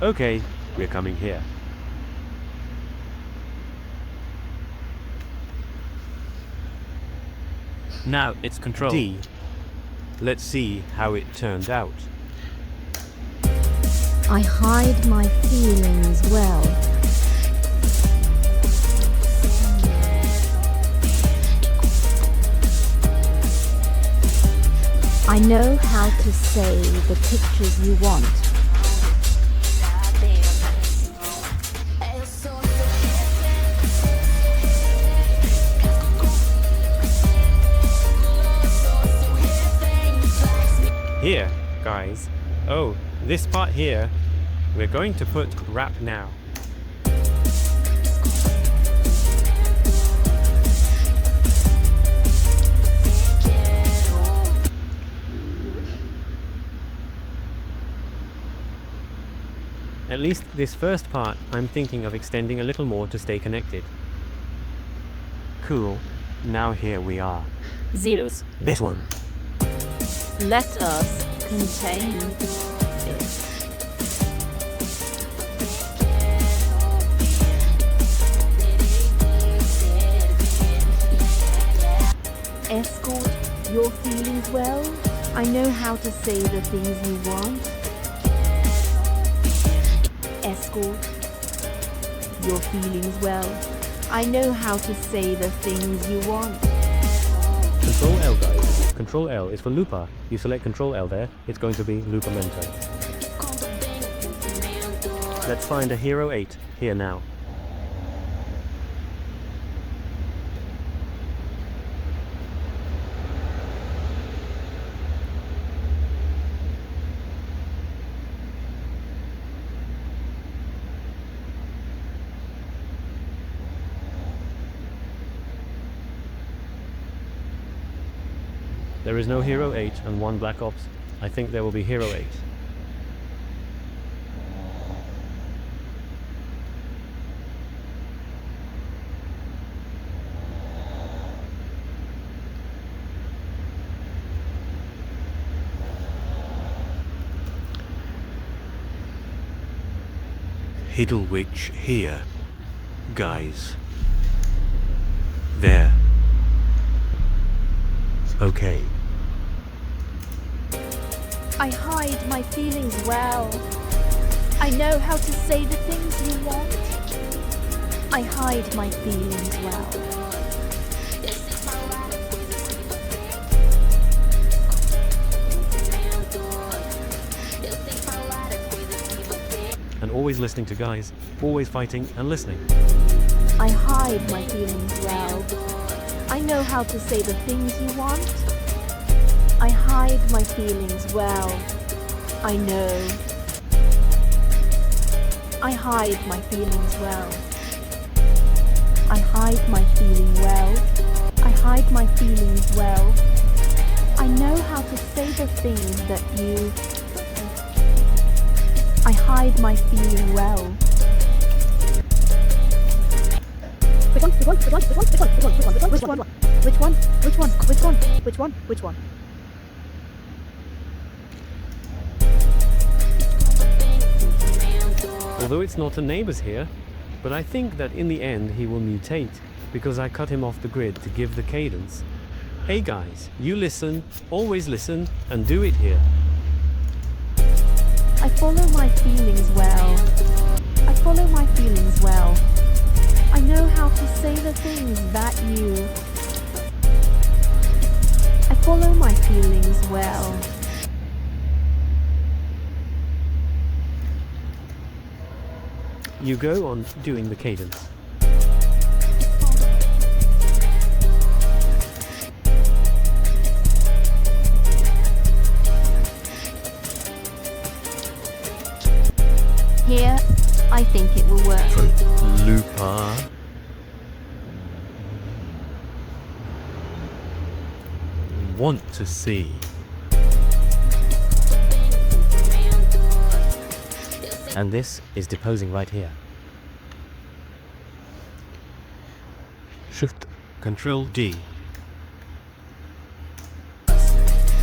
Okay, we're coming here. Now it's Control D. Let's see how it turned out. I hide my feelings well. I know how to say the pictures you want. Here, guys. Oh, this part here, we're going to put rap now. At least this first part, I'm thinking of extending a little more to stay connected. Cool. Now here we are. Zeros. This one. Let us contain it. Escort your feelings well. I know how to say the things you want. Escort your feelings well. I know how to say the things you want. Control L, guys. Control L is for looper. You select Control L there, it's going to be loopamento. Let's find a Hero 8 here now. There is no Hero 8 and one Black Ops. I think there will be Hero 8. Hiddlewich here, guys. There. Okay. I hide my feelings well. I know how to say the things you want. I hide my feelings well. And always listening to guys, always fighting and listening. I hide my feelings well. I know how to say the things you want. I hide my feelings well. I know. I hide my feelings well. I hide my feeling well. I hide my feelings well. I know how to say the things that you... I hide my feeling well. Although it's not a neighbor's here, but I think that in the end he will mutate because I cut him off the grid to give the cadence. Hey guys, you listen, always listen, and do it here. I follow my feelings well. I follow my feelings well. I know how to say the things that you. I follow my feelings well. You go on doing the cadence. Here, I think it will work. Looper. Want to see. And this is deposing right here. Shift Control D.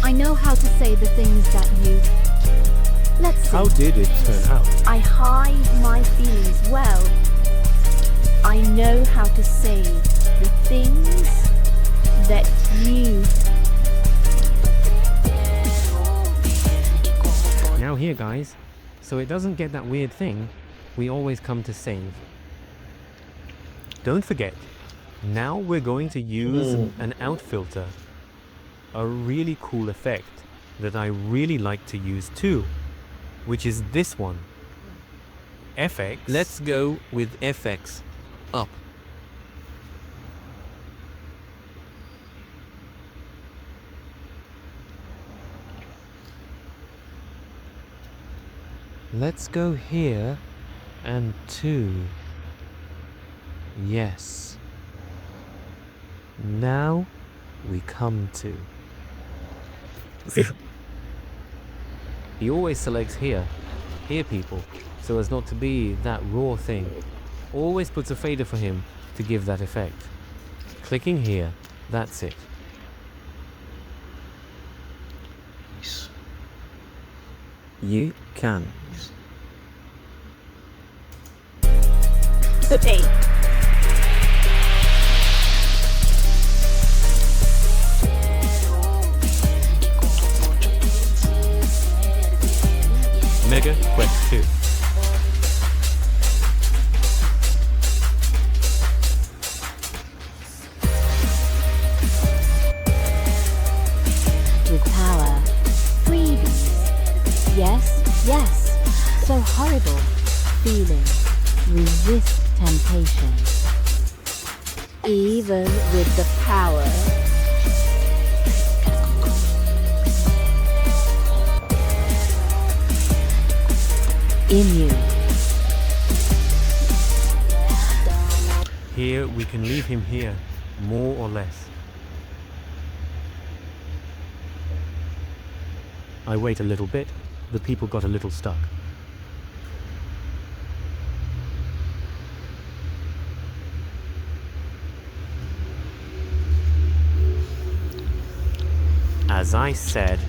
I know how to say the things that you. Let's see. How did it turn out? I hide my feelings well. I know how to say the things that you. Now here guys, so it doesn't get that weird thing, we always come to save. Don't forget, now we're going to use an out filter. A really cool effect that I really like to use too, which is this one. FX. Let's go with FX. Up. Let's go here and 2. Yes. Now we come to. He always selects here people, so as not to be that raw thing. Always puts a fader for him to give that effect. Clicking here, that's it. You can. Good day. Mega Quest 2. With power, freebies. Yes, yes. So horrible. Feeling. Resist temptation. Even with the power. In you. Here we can leave him here, more or less. I wait a little bit, the people got a little stuck. As I said,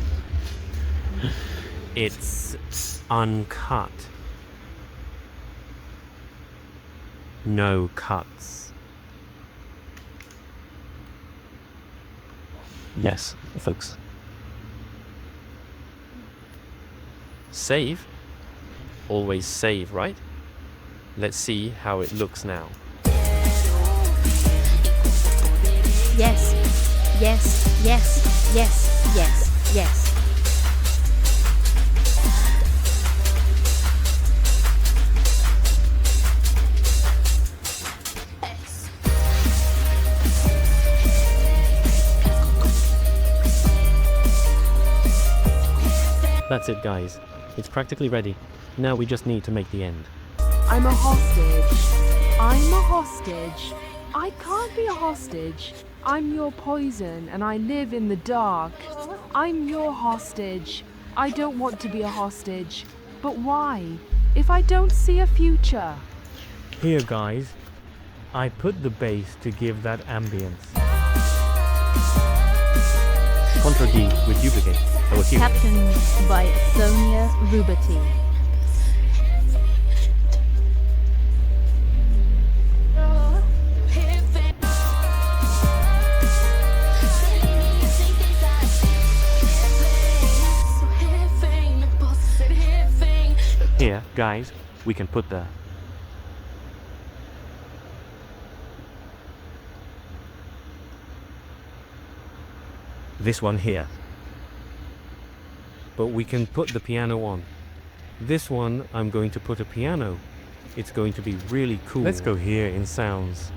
it's uncut. No cuts. Yes, folks. Save? Always save, right? Let's see how it looks now. Yes, yes, yes, yes, yes, yes. That's it, guys. It's practically ready. Now we just need to make the end. I'm a hostage. I'm a hostage. I can't be a hostage. I'm your poison and I live in the dark. I'm your hostage. I don't want to be a hostage. But why? If I don't see a future? Here, guys. I put the bass to give that ambience. Control D with duplicate. Oh, it's you. Captioned by Sonia Ruberty. Here, guys, we can put the this one here. But we can put the piano on. This one, I'm going to put a piano. It's going to be really cool. Let's go here in sounds.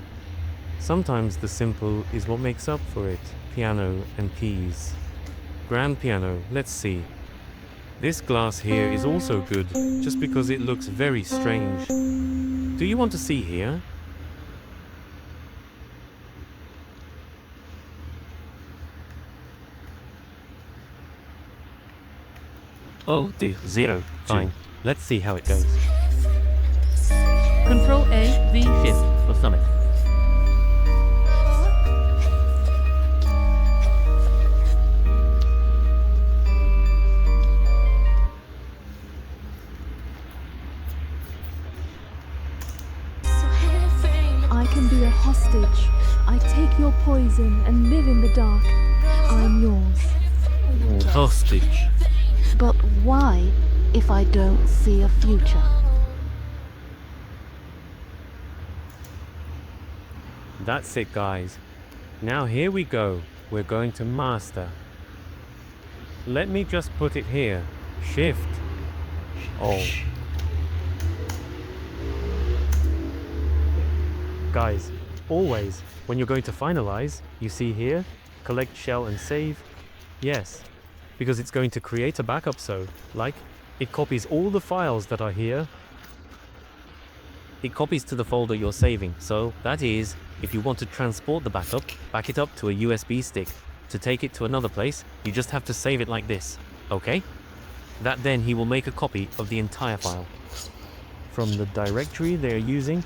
Sometimes the simple is what makes up for it. Piano and keys. Grand piano, let's see. This glass here is also good, just because it looks very strange. Do you want to see here? Oh dear, 0. Fine. Let's see how it goes. Control A, V, shift for summit. I can be a hostage. I take your poison and live in the dark. I'm yours. Hostage. But why if I don't see a future? That's it, guys. Now here we go. We're going to master. Let me just put it here. Shift. Oh. Guys, always, when you're going to finalize, you see here, collect shell and save. Yes, because it's going to create a backup, so, like, it copies all the files that are here. It copies to the folder you're saving, so that is, if you want to transport the backup, back it up to a USB stick. To take it to another place, you just have to save it like this, okay? That then he will make a copy of the entire file. From the directory they're using,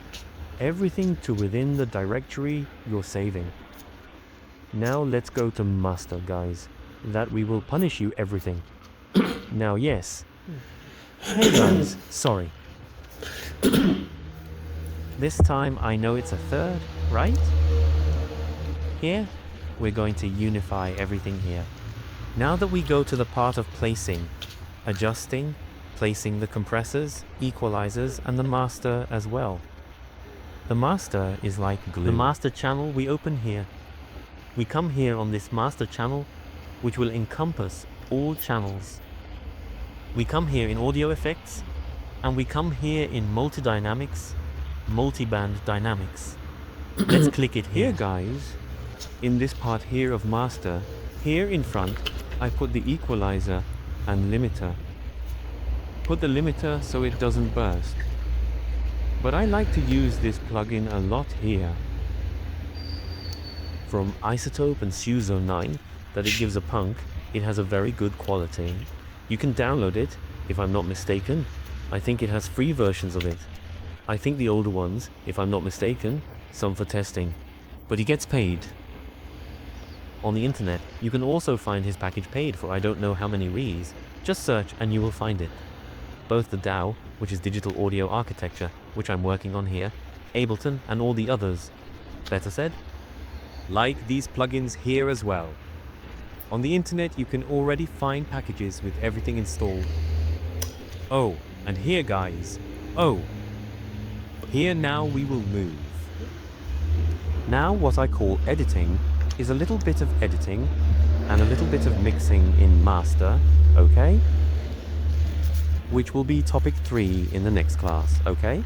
everything to within the directory you're saving. Now let's go to master, guys. That we will punish you everything. Now yes. Hey guys, sorry. This time I know it's a third, right? Here, we're going to unify everything here. Now that we go to the part of placing, adjusting, placing the compressors, equalizers, and the master as well. The master is like glue. The master channel we open here. We come here on this master channel, which will encompass all channels. We come here in audio effects, and we come here in multidynamics, multiband dynamics. Let's click it here, guys. In this part here of master, here in front, I put the equalizer and limiter. Put the limiter so it doesn't burst. But I like to use this plugin a lot here. From Isotope and Suzo 9, that it gives a punk, it has a very good quality. You can download it, if I'm not mistaken. I think it has free versions of it. I think the older ones, if I'm not mistaken, some for testing. But he gets paid. On the internet, you can also find his package paid for I don't know how many rees. Just search and you will find it. Both the DAW, which is Digital Audio Architecture, which I'm working on here, Ableton, and all the others. Better said? Like these plugins here as well. On the internet you can already find packages with everything installed. Oh, and here guys. Oh. Here now we will move. Now what I call editing is a little bit of editing and a little bit of mixing in master, okay? Which will be topic 3 in the next class, okay?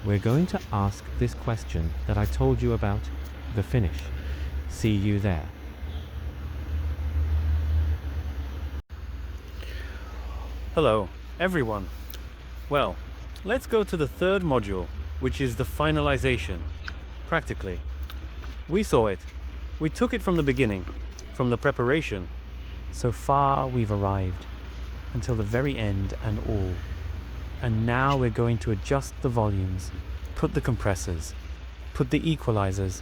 We're going to ask this question that I told you about, the finish. See you there. Hello, everyone. Well, let's go to the third module, which is the finalization. Practically. We saw it. We took it from the beginning, from the preparation. So far we've arrived, until the very end and all. And now we're going to adjust the volumes. put the compressors, put the equalizers,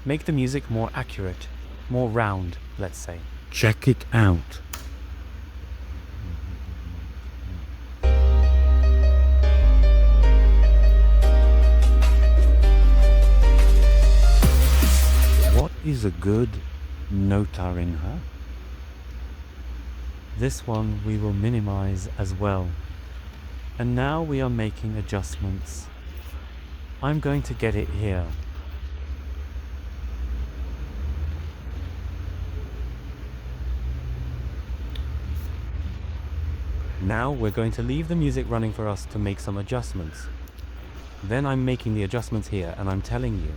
make the music more accurate, more round, let's say. Check it out. What is a good Notarinha? This one we will minimize as well. And now we are making adjustments. I'm going to get it here. Now we're going to leave the music running for us to make some adjustments. Then I'm making the adjustments here and I'm telling you.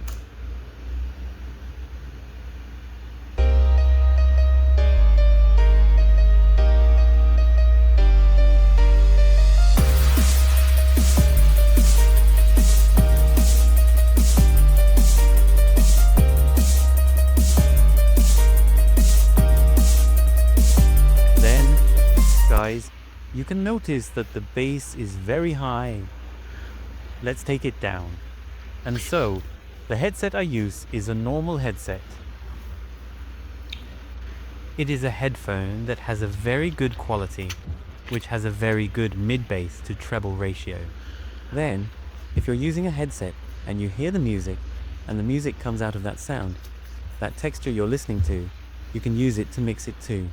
Guys, you can notice that the bass is very high. Let's take it down. And so, the headset I use is a normal headset. It is a headphone that has a very good quality, which has a very good mid-bass to treble ratio. Then, if you're using a headset and you hear the music, and the music comes out of that sound, that texture you're listening to, you can use it to mix it too.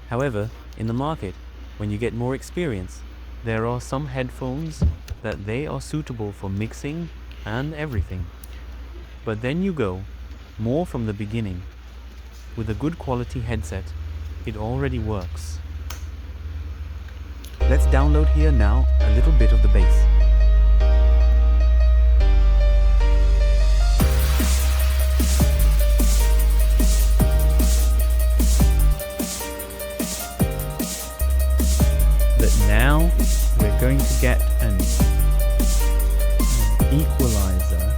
However, in the market, when you get more experience, there are some headphones that they are suitable for mixing and everything. But then you go more from the beginning. With a good quality headset, it already works. Let's download here now a little bit of the bass. Now we're going to get an equalizer,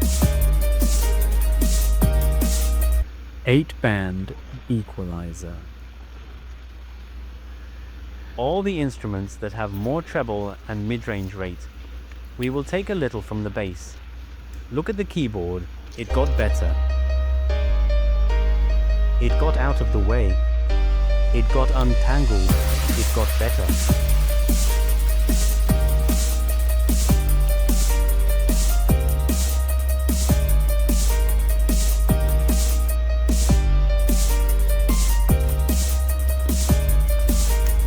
8-band equalizer. All the instruments that have more treble and mid-range rate, we will take a little from the bass. Look at the keyboard, it got better. It got out of the way. It got untangled, it got better.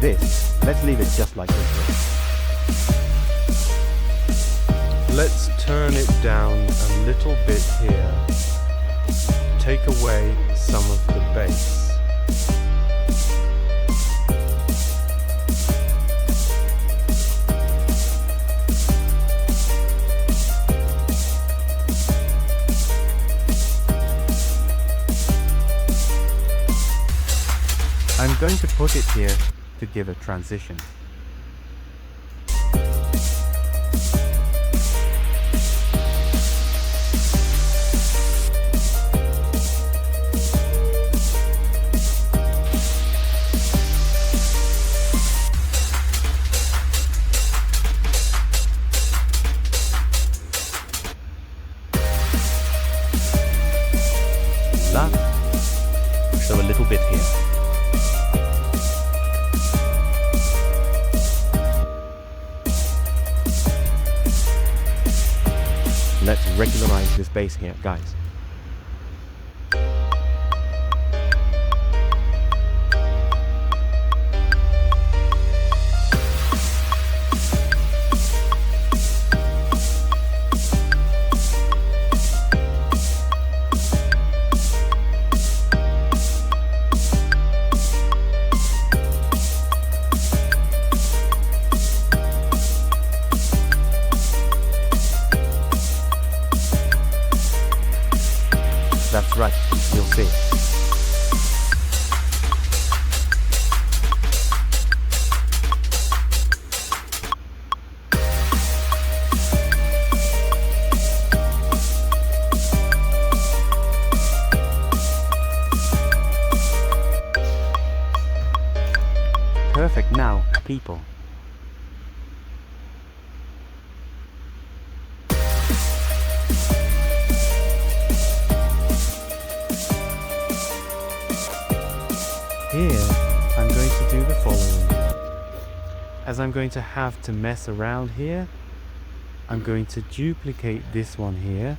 This, let's leave it just like this. Let's turn it down a little bit here. Take away some of the bass. I'm going to put it here to give a transition. So a little bit here. Let's regularize this bass here, guys. That's right, you'll see. Perfect now, people. here, I'm going to do the following. As I'm going to have to mess around here, I'm going to duplicate this one here,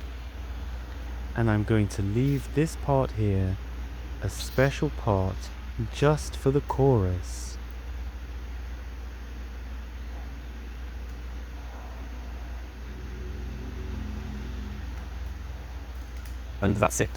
and I'm going to leave this part here, a special part, just for the chorus. And that's it.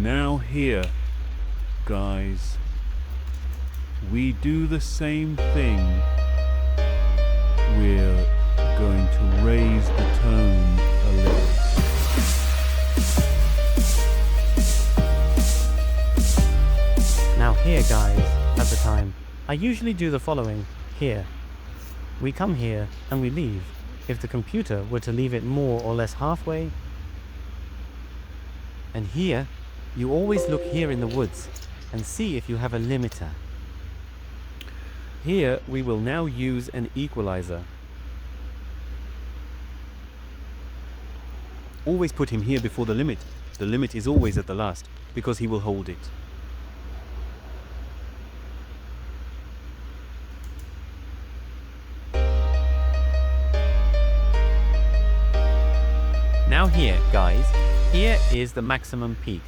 Now here, guys, we do the same thing. We're going to raise the tone a little. Now here, guys, at the time, I usually do the following here. We come here and we leave. If the computer were to leave it more or less halfway, And here, you always look here in the woods and see if you have a limiter. here we will now use an equalizer. Always put him here before the limit. The limit is always at the last, because he will hold it. Now here, guys, here is the maximum peak.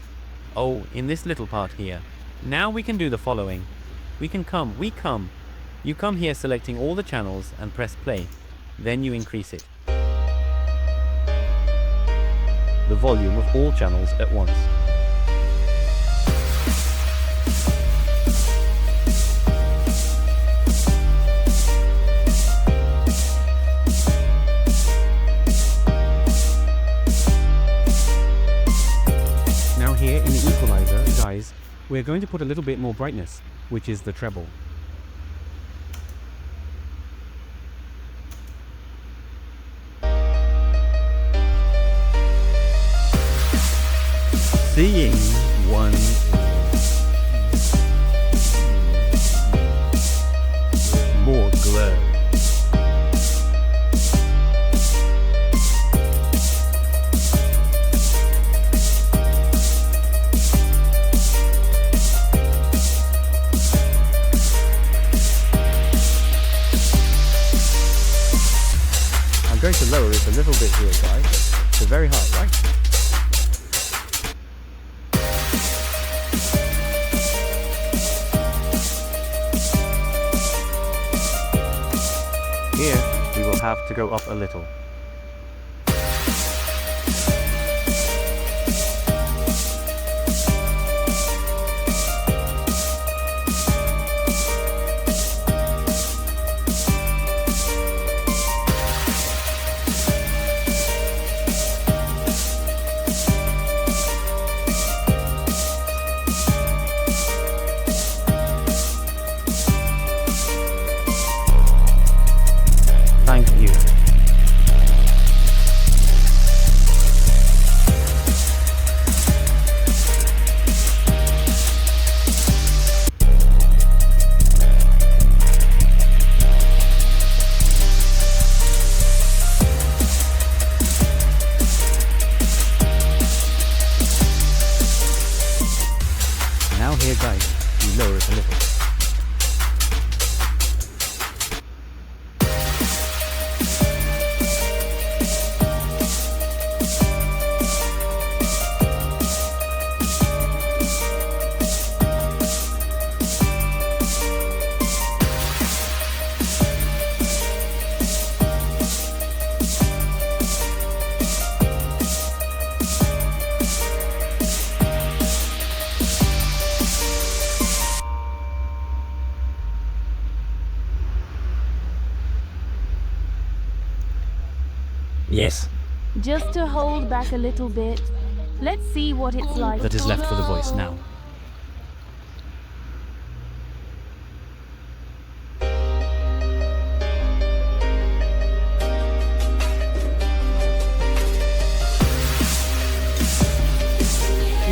Oh, in this little part here. Now we can do the following. We come. You come here selecting all the channels and press play. Then you increase it. The volume of all channels at once. Now here in the equalizer, guys, we're going to put a little bit more brightness, which is the treble. Seeing one more glow. I'm going to lower it a little bit here, guys. It's very hard, right? Here, we will have to go up a little. Thank you. Now here, guys, we lower it a little. Yes. Just to hold back a little bit. Let's see what it's like. That is left for the voice now.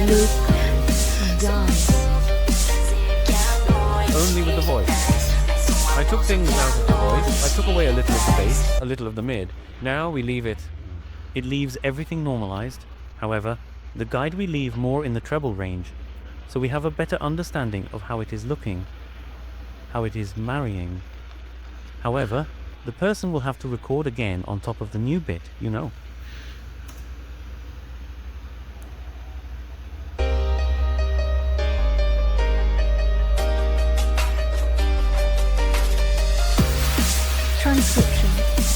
look, he dies. Only with the voice. I took things out of the voice. I took away a little of the bass, a little of the mid. Now we leave it. It leaves everything normalized. However, the guide we leave more in the treble range, so we have a better understanding of how it is looking, how it is marrying. However, the person will have to record again on top of the new bit, you know. Transcription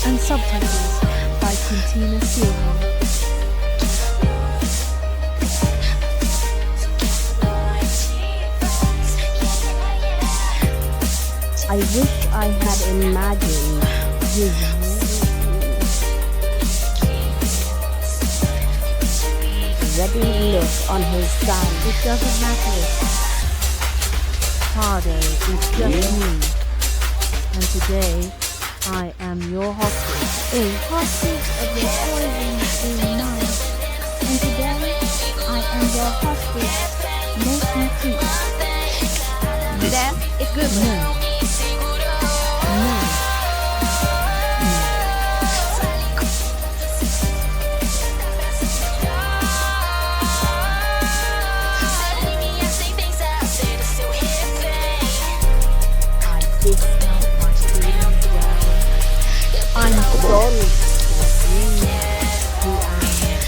and subtitles by Quintina Steelholm. I wish I had imagined you. Ready look on his side. It doesn't matter. Harder is just me. And today, I am your hostage. A hostage of your poison is mine. And today, I am your hostage. Make me free. Death is good. No. No. I'm sorry for you who I am.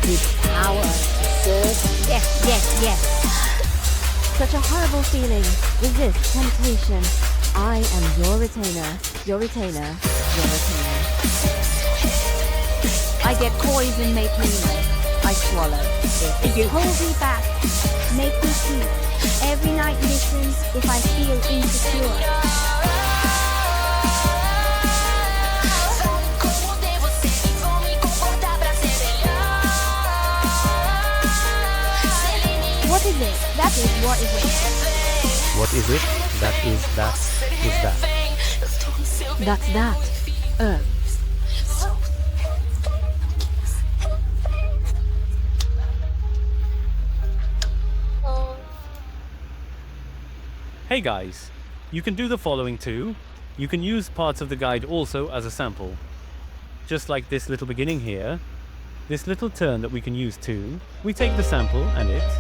With power to serve. Yes, yes, yes. Such a horrible feeling. Resist temptation. I am your retainer. Your retainer. Your retainer. I get poison made me. I swallow. Hold me back. Make me sleep. Every night listen if I feel insecure. What is it? That is what is it? What is it? That is that is that. That's that. Herbs. Hey guys, you can do the following too. You can use parts of the guide also as a sample. Just like this little beginning here, this little turn that we can use too. We take the sample and it's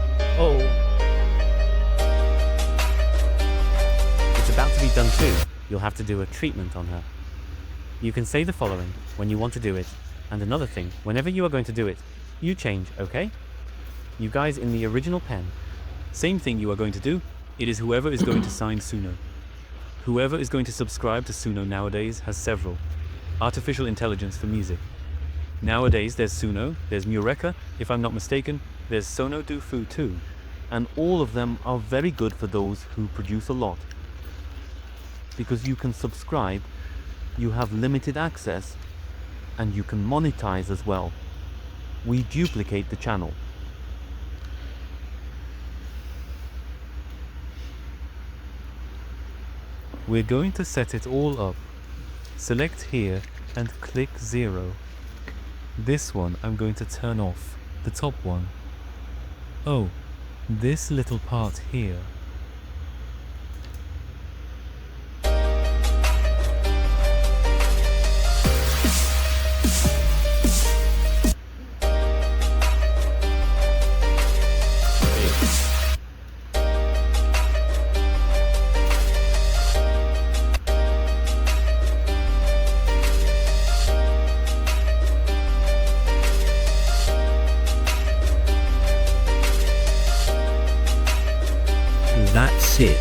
about to be done too. You'll have to do a treatment on her. You can say the following when you want to do it. And another thing, whenever you are going to do it, you change, okay? You guys in the original pen, same thing you are going to do. It is whoever is going to sign Suno. Whoever is going to subscribe to Suno nowadays has several. Artificial intelligence for music. Nowadays there's Suno, there's Mureka, if I'm not mistaken, there's Sonodufu too. And all of them are very good for those who produce a lot. Because you can subscribe, you have limited access, and you can monetize as well. We duplicate the channel. We're going to set it all up. Select here and click 0. This one I'm going to turn off, the top one. Oh, this little part here. That's it.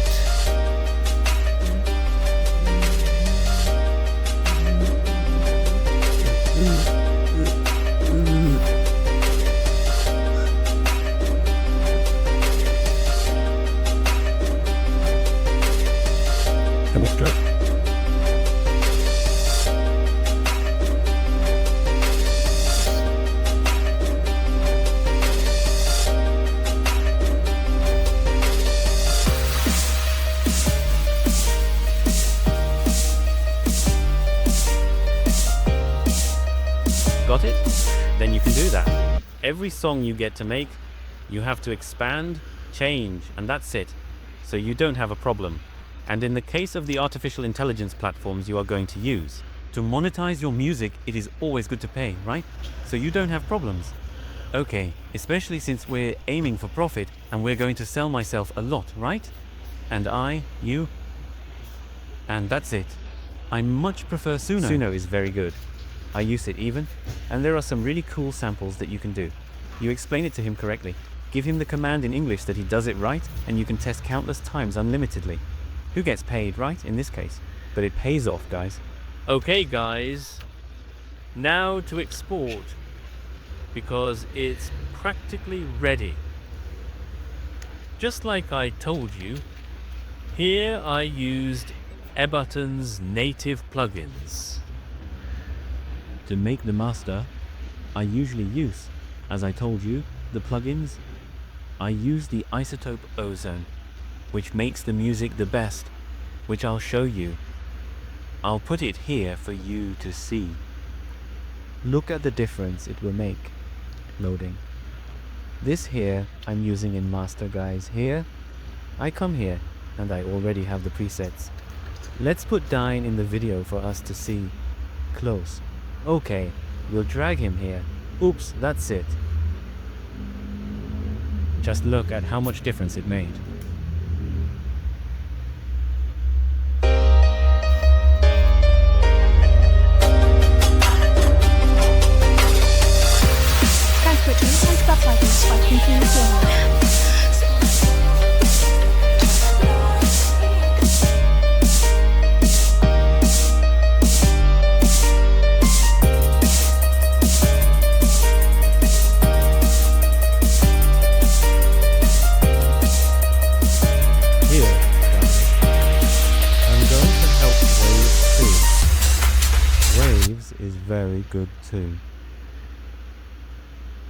Got it? Then you can do that. Every song you get to make, You have to expand, change, and that's it. So you don't have a problem. And in the case of the artificial intelligence platforms you are going to use, to monetize your music, it is always good to pay, right? So you don't have problems. Okay, especially since we're aiming for profit and we're going to sell myself a lot, right? And you, and that's it. I much prefer Suno. Suno is very good. I use it even, and there are some really cool samples that you can do. You explain it to him correctly. Give him the command in English that he does it right, and you can test countless times unlimitedly. Who gets paid, right, in this case? But it pays off, guys. Okay, guys. Now to export, because it's practically ready. Just like I told you, here I used Ableton's native plugins. To make the master, I usually use, as I told you, the plugins. I use the iZotope Ozone, which makes the music the best, which I'll show you. I'll put it here for you to see. Look at the difference it will make. Loading. This here I'm using in master, guys. Here, I come here and I already have the presets. Let's put Dine in the video for us to see. Close. Okay, we'll drag him here. Oops, that's it. Just look at how much difference it made. Transcription and subtitles by Continue Journal. Is very good too.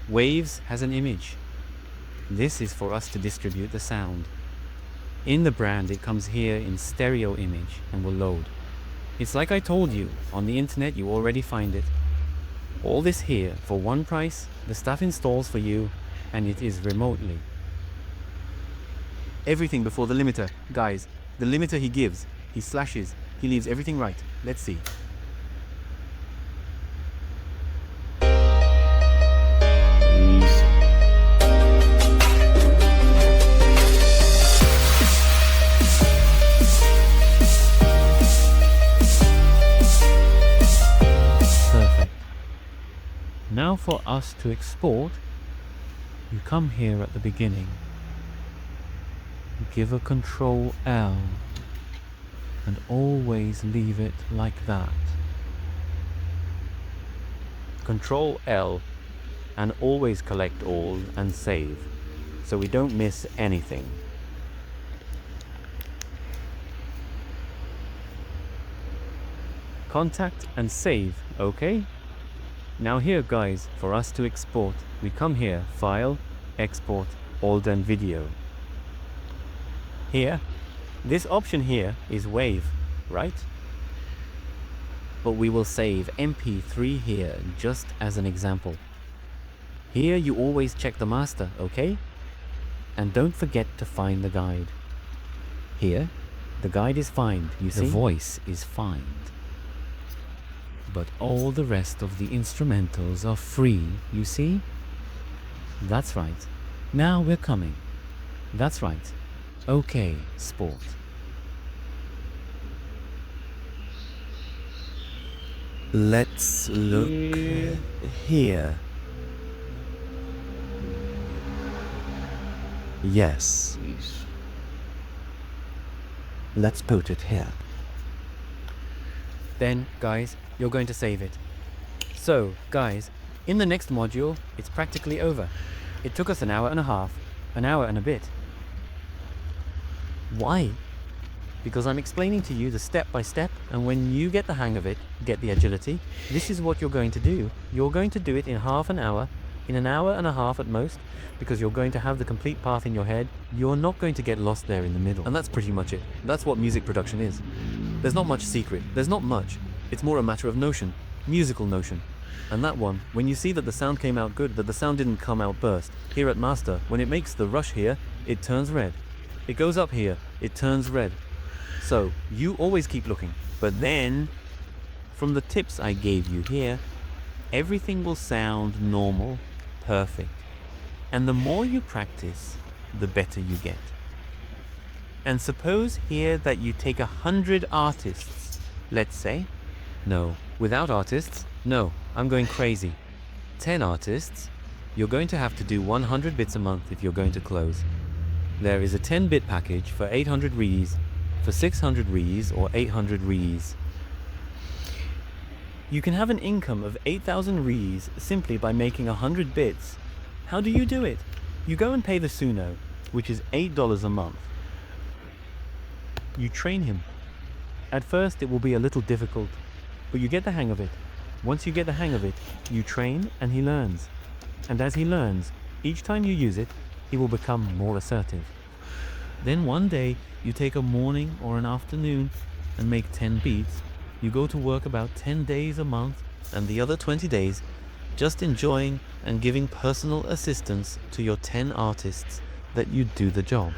Waves has an image. This is for us to distribute the sound. In the brand it comes here in stereo image and will load. It's like I told you, on the internet you already find it. All this here for one price, the stuff installs for you, and it is remotely. Everything before the limiter. Guys, the limiter he gives, he slashes, he leaves everything right. Let's see. Now for us to export, you come here at the beginning, give a Control L, and always leave it like that. Control L, and always collect all and save, so we don't miss anything. Contact and save, okay? Now here, guys, for us to export, we come here, File, Export, all done video. Here, this option here is Wave, right? But we will save MP3 here just as an example. Here you always check the master, okay? And don't forget to find the guide. Here, the guide is find, you see? The voice is find. But all the rest of the instrumentals are free, you see? That's right. Now we're coming. That's right. Okay, sport. Let's look here. Yes. Let's put it here. Then, guys, you're going to save it. So, guys, in the next module, it's practically over. It took us an hour and a half, an hour and a bit. Why? Because I'm explaining to you the step by step, and when you get the hang of it, get the agility, this is what you're going to do. You're going to do it in half an hour, in an hour and a half at most, because you're going to have the complete path in your head. You're not going to get lost there in the middle. And that's pretty much it. That's what music production is. There's not much secret. There's not much. It's more a matter of notion. Musical notion. And that one, when you see that the sound came out good, that the sound didn't come out burst, here at master, when it makes the rush here, it turns red. It goes up here, it turns red. So, you always keep looking. But then, from the tips I gave you here, everything will sound normal, perfect. And the more you practice, the better you get. And suppose here that you take 100 artists, let's say. No, without artists, no, I'm going crazy. 10 artists, you're going to have to do 100 bits a month if you're going to close. There is a 10-bit package for 800 rees, for 600 rees or 800 rees. You can have an income of 8,000 rees simply by making 100 bits. How do you do it? You go and pay the Suno, which is $8 a month. You train him. At first it will be a little difficult, but you get the hang of it. Once you get the hang of it, you train and he learns. And as he learns, each time you use it, he will become more assertive. Then one day, you take a morning or an afternoon and make 10 beats. You go to work about 10 days a month, and the other 20 days just enjoying and giving personal assistance to your 10 artists that you do the job.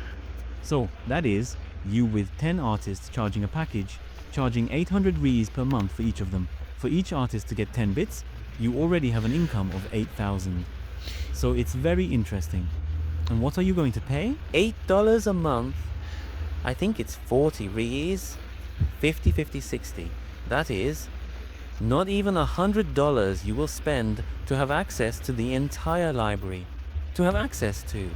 So that is, you with 10 artists charging a package, charging 800 rees per month for each of them. For each artist to get 10 bits, you already have an income of 8,000. So it's very interesting. And what are you going to pay? $8 a month. I think it's 40 rees. 50, 50, 60. That is, not even $100 you will spend to have access to the entire library. To have access to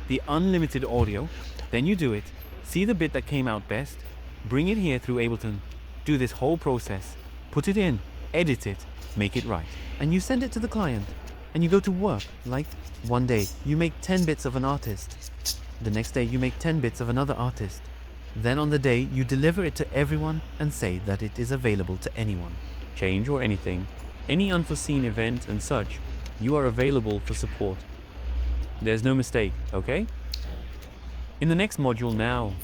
the unlimited audio. Then you do it. See the bit that came out best. Bring it here through Ableton. Do this whole process. Put it in. Edit it. Make it right. And you send it to the client. And you go to work. Like, one day you make 10 bits of an artist. The next day you make 10 bits of another artist. Then on the day you deliver it to everyone and say that it is available to anyone. Change or anything, any unforeseen event and such, you are available for support. There's no mistake, okay? In the next module now,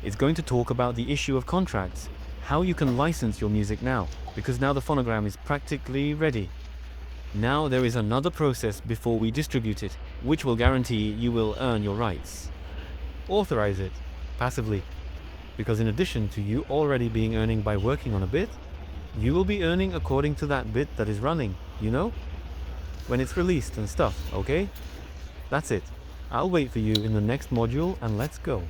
it's going to talk about the issue of contracts, how you can license your music now, because now the phonogram is practically ready. Now there is another process before we distribute it, which will guarantee you will earn your rights. Authorize it, passively, because in addition to you already being earning by working on a bit, you will be earning according to that bit that is running, you know? When it's released and stuff, okay? That's it. I'll wait for you in the next module and let's go.